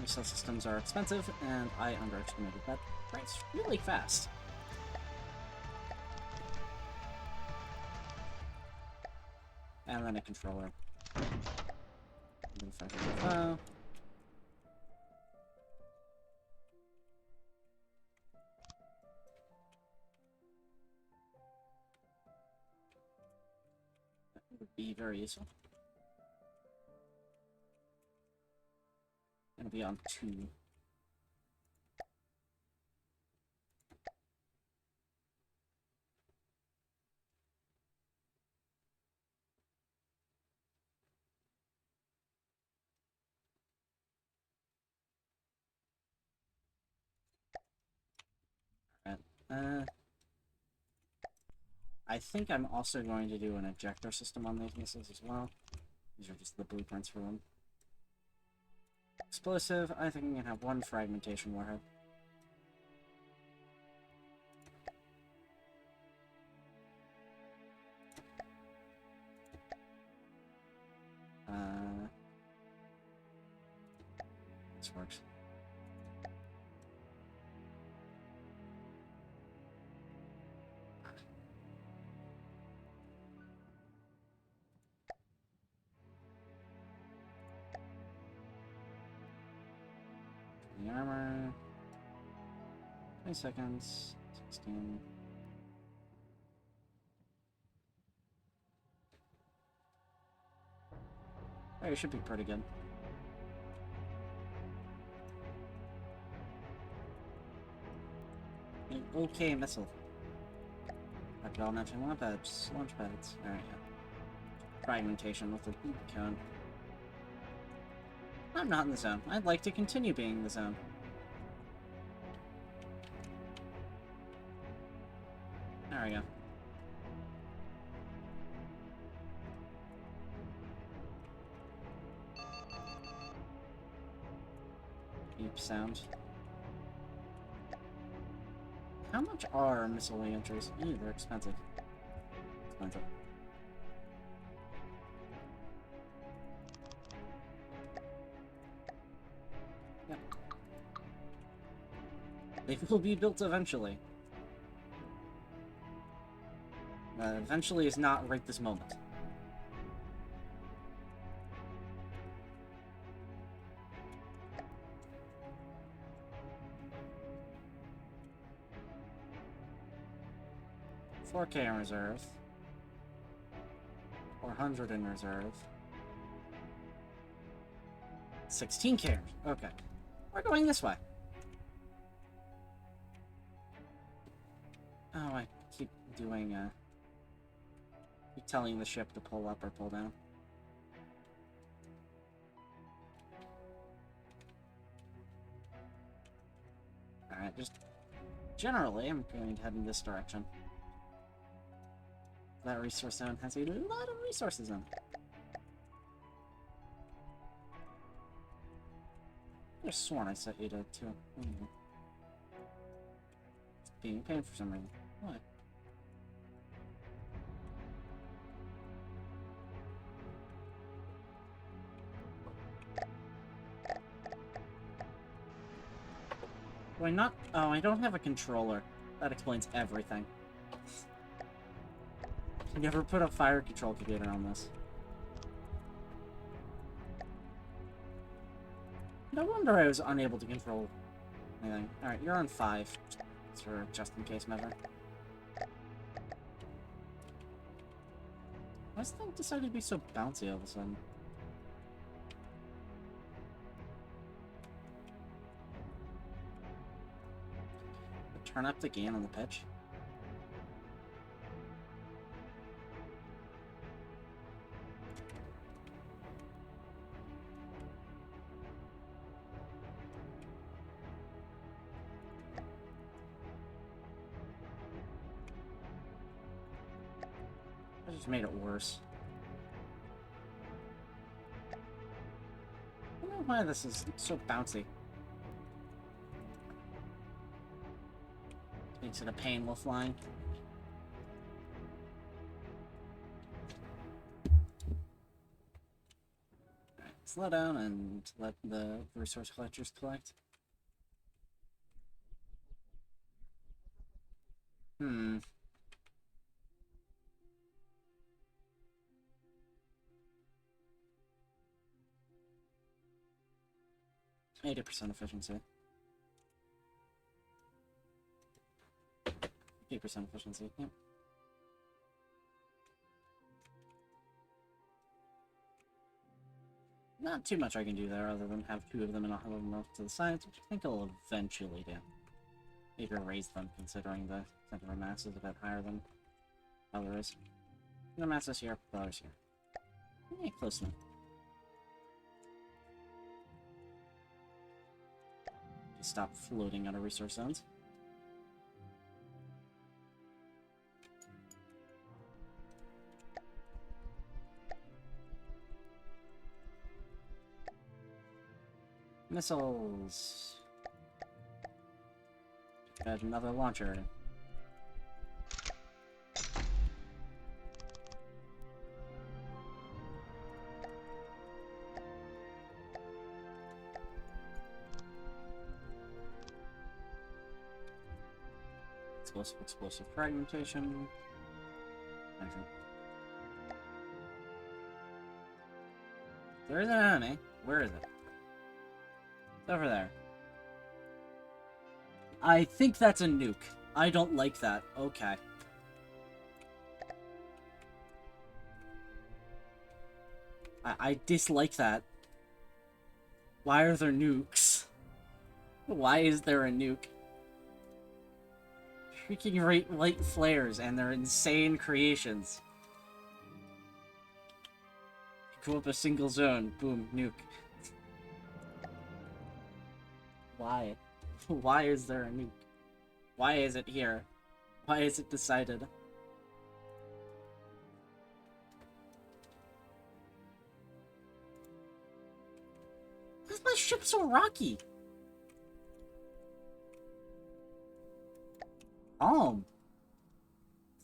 Missile systems are expensive, and I underestimated that price really fast. And then a controller. It would be very useful. Gonna be on 2. Alright. I think I'm also going to do an ejector system on these missiles as well. These are just the blueprints for them. Explosive, I think I'm gonna have 1 fragmentation warhead. This works. The armor. 20 seconds. 16. Oh, it should be pretty good. An okay missile. Rocket all matching launch pads. Alright, yeah. Fragmentation with the cone. I'm not in the zone. I'd like to continue being in the zone. There we go. Beep sound. How much are missile entries? Ooh, they're expensive. Expensive. Yep. They will be built eventually. Eventually is not right this moment. $4K in reserve. 400 in reserve. 16K. Okay. We're going this way. Oh, I keep doing, keep telling the ship to pull up or pull down. Alright, just... Generally, I'm going to head in this direction. That resource zone has a lot of resources in it. I could have sworn I set you to 2. It's being a pain for some reason. What? Do I not? Oh, I don't have a controller. That explains everything. I never put a fire control computer on this. No wonder I was unable to control anything. Alright, you're on 5. It's for a just-in-case measure. Why does the thing decide to be so bouncy all of a sudden? Turn up the gain on the pitch. I just made it worse. I don't know why this is so bouncy. Makes it a pain while flying. Alright, slow down and let the resource collectors collect. 80% efficiency. 8% efficiency, yep. Not too much I can do there other than have two of them and not have them off to the sides, which I think I'll eventually do. Maybe raise them, considering the center of mass is a bit higher than others. Center of mass is here, others here. Yeah, close enough. Just stop floating out of resource zones. Missiles. Got another launcher. Explosive fragmentation. There is an enemy. Where is it? It's over there. I think that's a nuke. I don't like that. Okay. I dislike that. Why are there nukes? Why is there a nuke? Freaking light flares and their insane creations. Go up a single zone. Boom, nuke. Why? Why is there a nuke? Why is it here? Why is it decided? Why is my ship so rocky?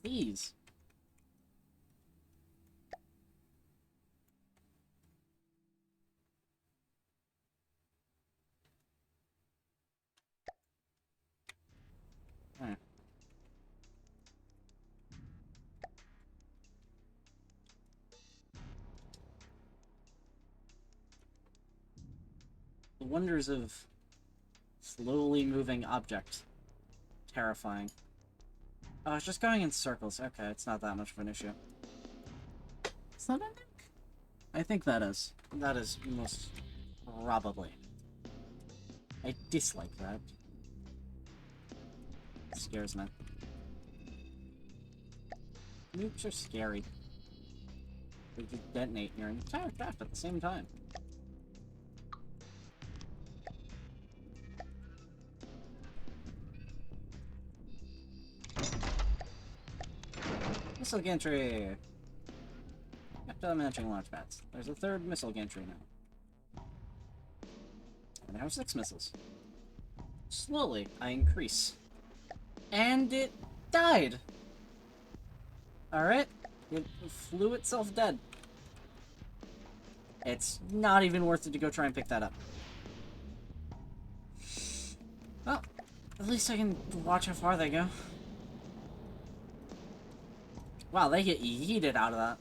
Please. The wonders of slowly moving object. Terrifying. Oh, it's just going in circles. Okay, it's not that much of an issue. Is that a nuke? I think that is. That is most probably. I dislike that. It scares me. Nukes are scary. They just detonate your entire craft at the same time. Missile gantry! After managing launch pads. There's a third missile gantry now. And I have 6 missiles. Slowly, I increase. And it died! Alright. It flew itself dead. It's not even worth it to go try and pick that up. Well, at least I can watch how far they go. Wow, they get yeeted out of that.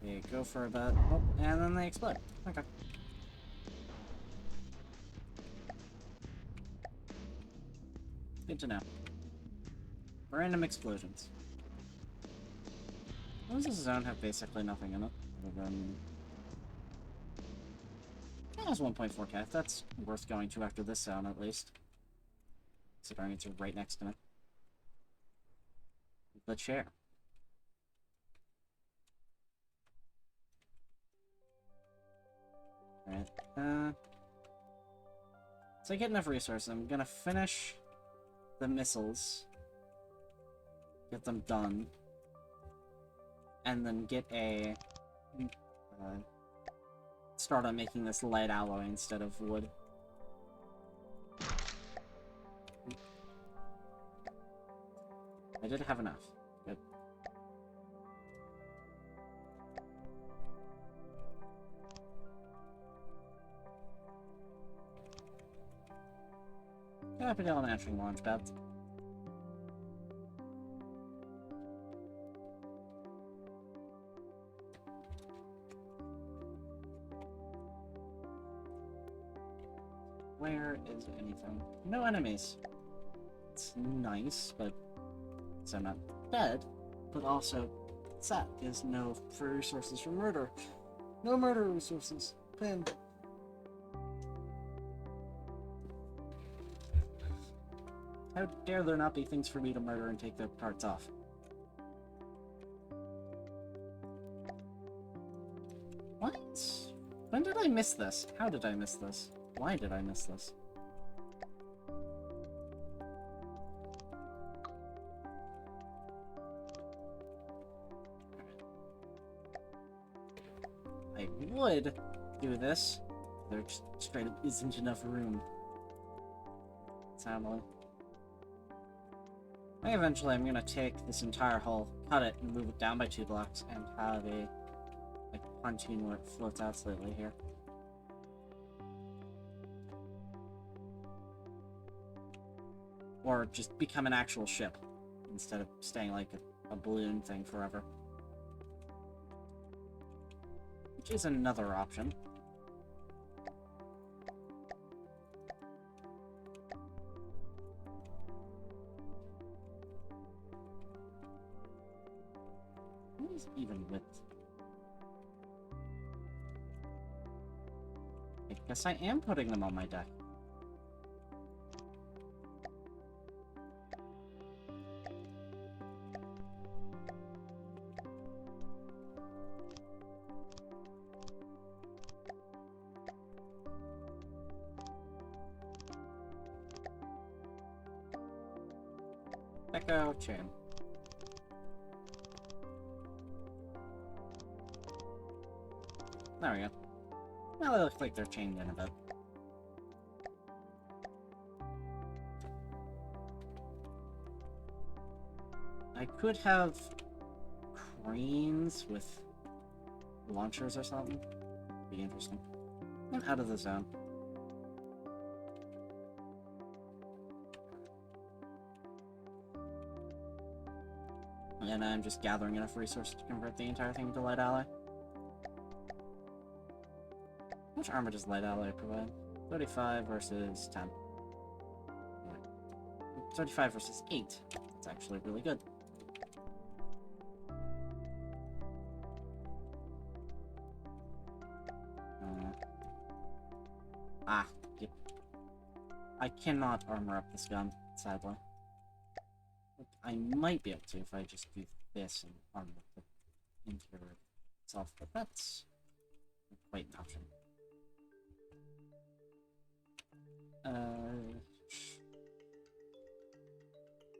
They go for a bit. Oh, and then they explode. Okay. Good to know. Random explosions. Why does this zone have basically nothing in it? Other than... It has 1.4k. That's worth going to after this zone, at least. Considering it's right next to me. The chair. Alright, so I get enough resources. I'm gonna finish the missiles. Get them done. And then get a... start on making this lead alloy instead of wood. I did have enough. Good. Capital and entering launch pads. Where is anything? No enemies. It's nice, but so I'm not dead, but also sad because no free resources for murder. No murder resources. Pin. How dare there not be things for me to murder and take their parts off? What? When did I miss this? How did I miss this? Why did I miss this? I would do this. There just straight up isn't enough room. Sadly. I think eventually I'm gonna take this entire hull, cut it, and move it down by 2 blocks, and have a like pontoon where it floats out slightly here. Or just become an actual ship, instead of staying like a balloon thing forever. Which is another option. What is even width? I guess I am putting them on my deck. Echo chain. There we go. Now they look like they're chained in a bit. I could have cranes with launchers or something. Be interesting. I'm out of the zone. And I'm just gathering enough resources to convert the entire thing to light ally. How much armor does light ally provide? 35 versus 10. 35 versus 8. That's actually really good. Yep. I cannot armor up this gun, sadly. I might be able to if I just do this and armor up the interior itself, but that's quite an option.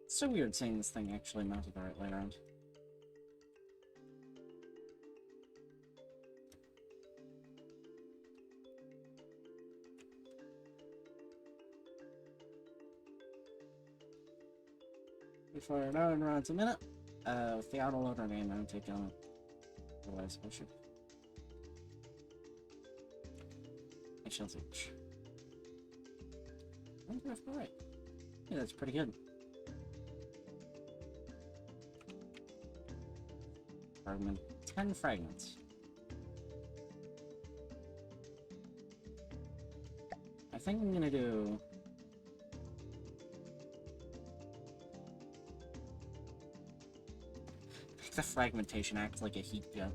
It's so weird seeing this thing actually mounted the right way around. We fire 9 rounds a minute. With the autoloader name, I don't take on it. Otherwise, I should. I shall teach. I'm left or right. Yeah, that's pretty good. Fragment. 10 fragments. I think I'm gonna do... Make the fragmentation act like a heat gun.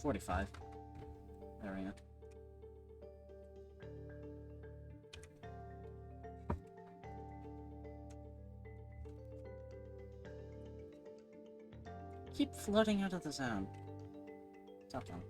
$45. There we go. Keep floating out of the zone. Stop them.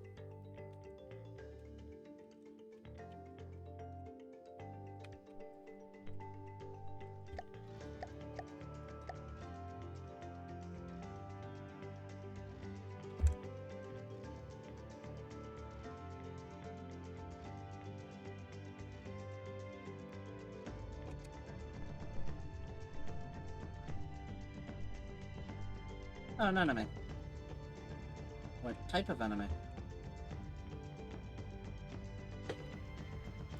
Oh, an enemy. What type of enemy?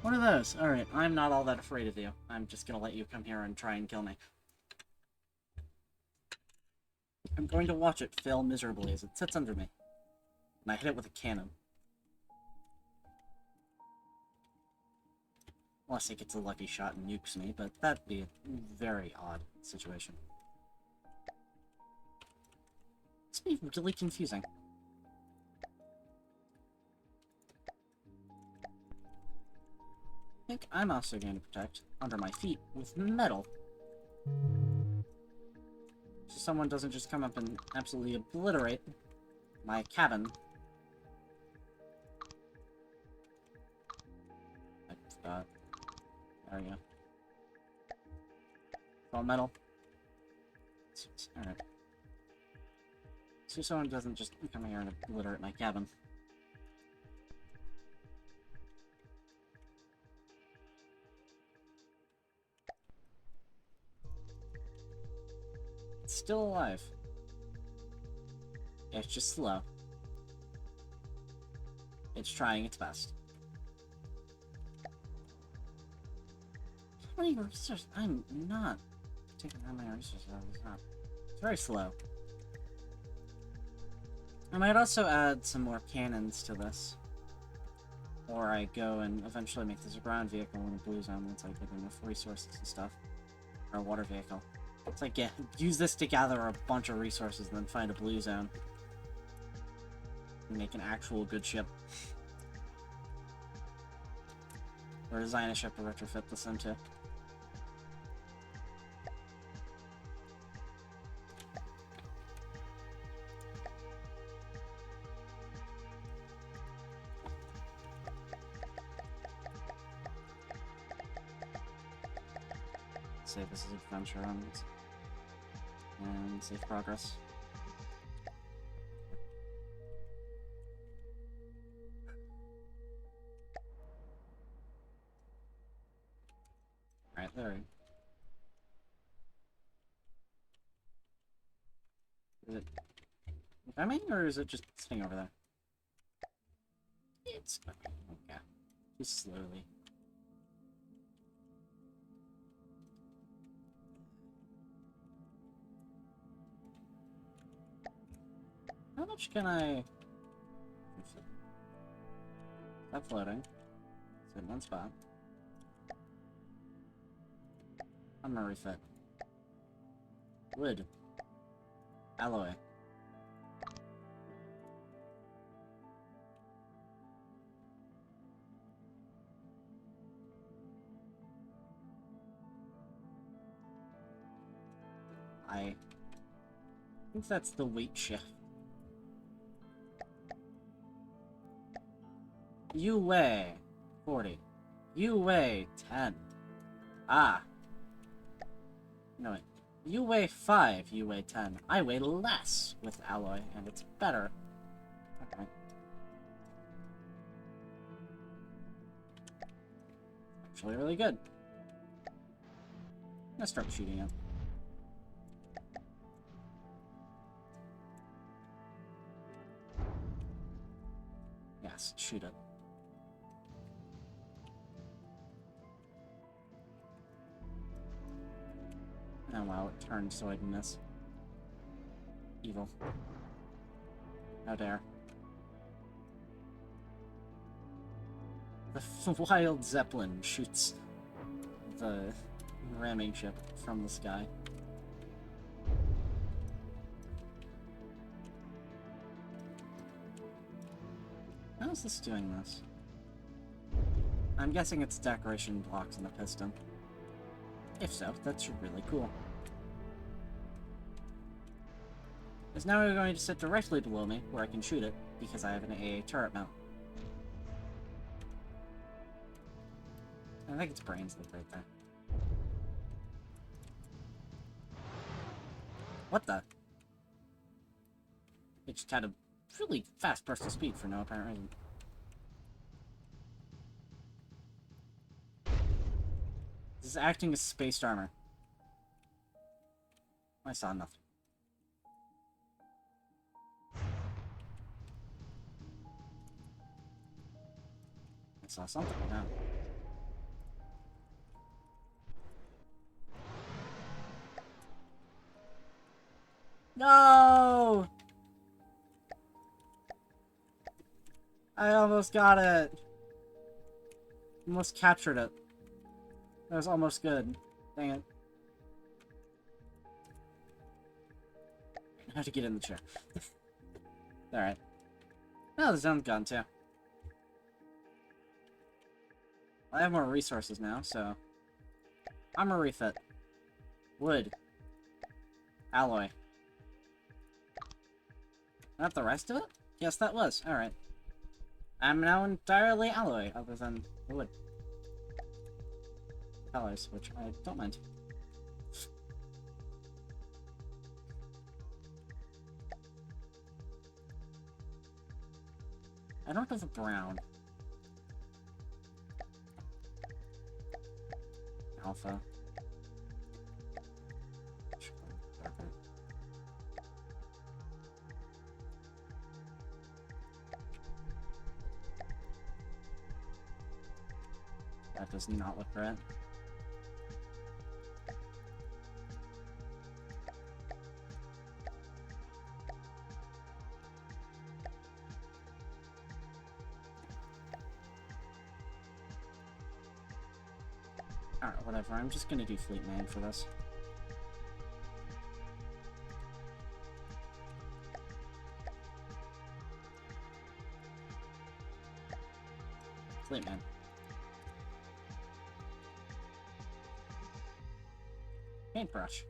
One of those. Alright, I'm not all that afraid of you. I'm just gonna let you come here and try and kill me. I'm going to watch it fail miserably as it sits under me. And I hit it with a cannon. Unless he gets a lucky shot and nukes me, but that'd be a very odd situation. It's be really confusing. I think I'm also going to protect under my feet with metal. So someone doesn't just come up and absolutely obliterate my cabin. I forgot. There we go. All metal. Alright. So someone doesn't just come here and obliterate my cabin. It's still alive. It's just slow. It's trying its best. How many resources? I'm not taking how many resources out of this map. It's very slow. I might also add some more cannons to this. Or I go and eventually make this a ground vehicle in a blue zone once I get enough resources and stuff. Or a water vehicle. It's like, yeah, use this to gather a bunch of resources and then find a blue zone. And make an actual good ship. Or design a ship to retrofit this into. Save this as adventure and save progress. Alright, there. Is it coming, or is it just sitting over there? It's coming. Okay. Just slowly. How much can I... Stop floating. Sit in one spot. I'm gonna refit. Wood. Alloy. I think that's the weight shift. You weigh 40. You weigh 10. Ah. No, wait. You weigh 5, you weigh 10. I weigh less with alloy, and it's better. Okay. Actually really good. I'm gonna start shooting it. Yes, shoot it. Oh wow, it turned so I can miss. Evil. How dare. The wild Zeppelin shoots the ramming ship from the sky. How is this doing this? I'm guessing it's decoration blocks in the piston. If so, that's really cool. Because now we're going to sit directly below me, where I can shoot it, because I have an AA turret mount. I think its brains live right there. What the? It just had a really fast burst of speed for no apparent reason. This is acting as spaced armor. I saw nothing. I saw something now. No! I almost got it. Almost captured it. That was almost good. Dang it. I have to get in the chair. Alright. Oh, the zone's gone too. I have more resources now, so... Armor refit. Wood. Alloy. Not the rest of it? Yes, that was. Alright. I'm now entirely alloy, other than wood. Colors, which I don't mind. I don't have a brown. Alpha. That does not look right. Alright, whatever. I'm just gonna do Fleet Man for this. Fleet Man. Paintbrush.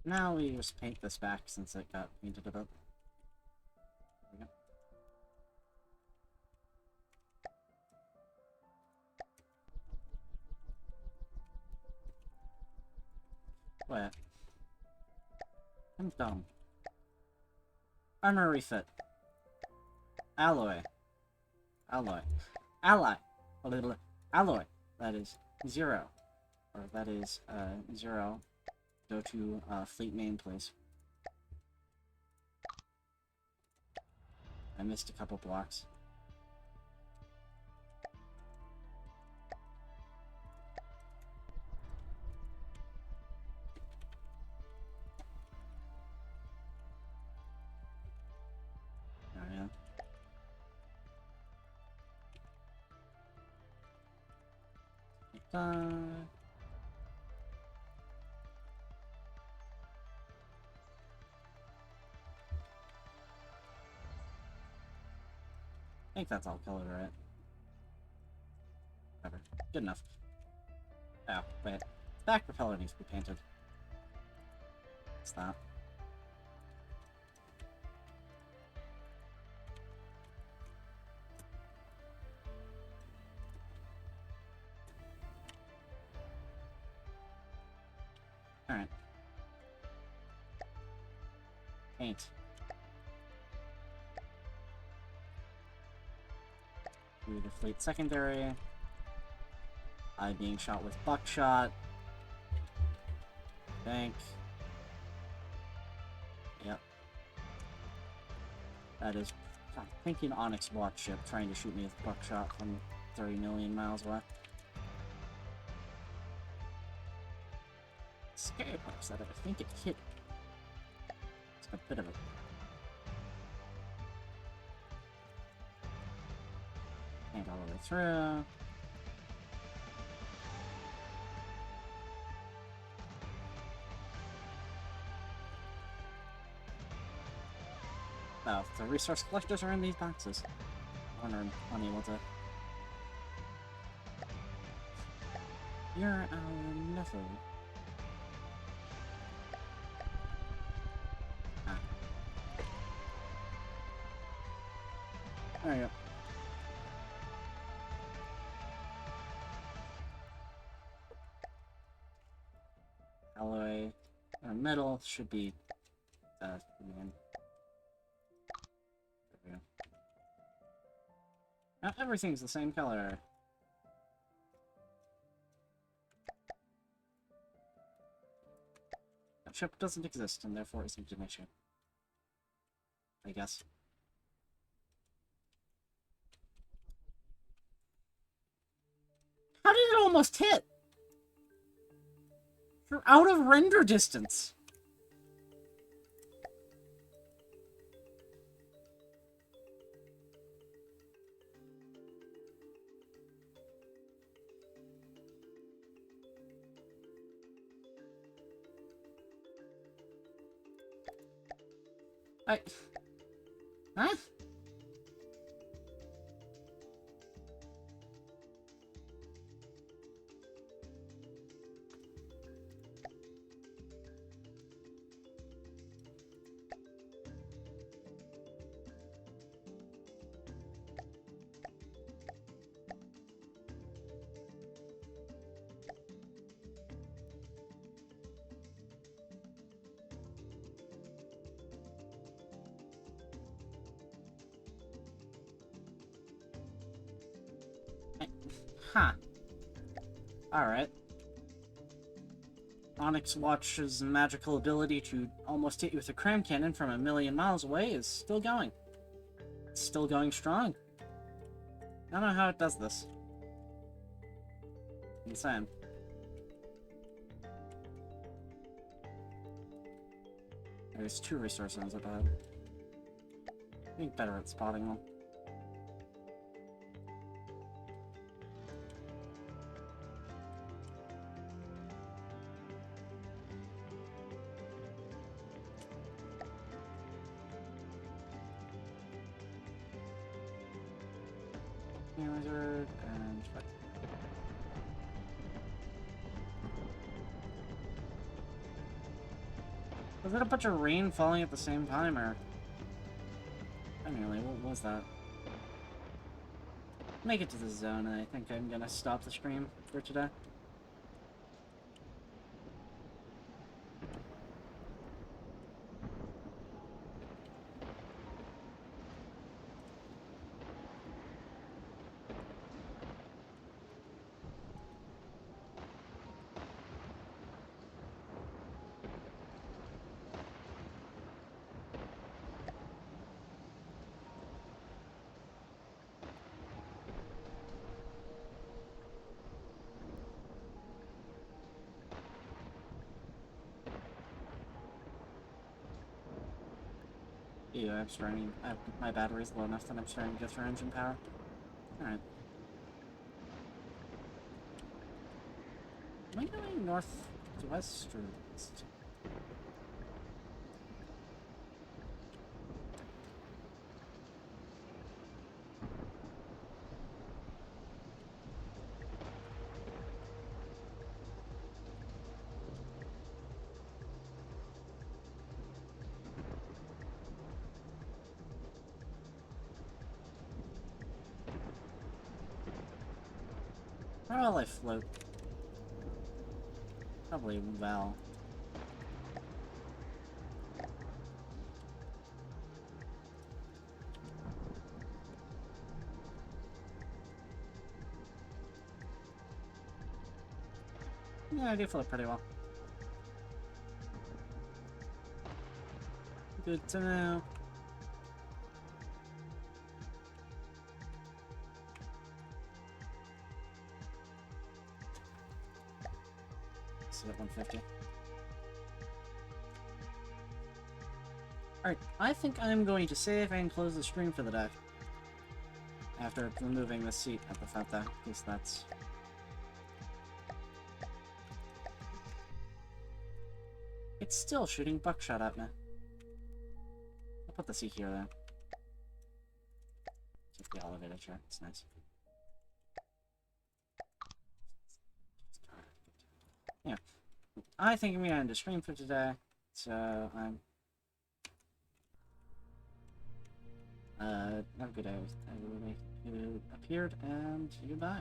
Now we just paint this back since it got painted a bit. There we go. What? I'm dumb. Armor refit. Alloy. Alloy. Ally. Alloy. That is 0. Or that is 0. Go to Fleet Main, please. I missed a couple blocks. Oh, yeah. I think that's all colored, right? Whatever. Good enough. Oh, wait. Back propeller needs to be painted. What's that? Alright. Paint. Do the fleet secondary. I being shot with buckshot. Bank. Yep. That is, I'm thinking Onyx Watch ship trying to shoot me with buckshot from 30 million miles away. Scary part is that I think it hit. It's a bit of a... And all the way through. Oh, the resource collectors are in these boxes. I'm unable to... You're our nephew. Ah. There you go. Alloy, or metal should be, man. There we go. Not everything's the same color. That ship doesn't exist, and therefore isn't an issue. I guess. almost hit! You're out of render distance! Huh? Huh. Alright. Onyx Watch's magical ability to almost hit you with a cram cannon from a million miles away is still going. It's still going strong. I don't know how it does this. Insane. There's 2 resource zones up ahead. I think better at spotting them. Wizard and was it a bunch of rain falling at the same time, or anyway, what was that? Make it to the zone, and I think I'm gonna stop the stream for today. Yeah, I'm starting. My battery's low enough that I'm starting to go through engine power. Alright. Am I going north to west or east? Where will I float? Probably Val. Yeah, I do float pretty well. Good to know. Sit at 150. Alright, I think I'm going to save and close the stream for the day. After removing the seat at the front there, because that's... It's still shooting buckshot at me. I'll put the seat here then. Just the elevator chair, it's nice. Yeah. I think I'm gonna end the stream for today, so I'm... have a good day with everybody who appeared, and goodbye.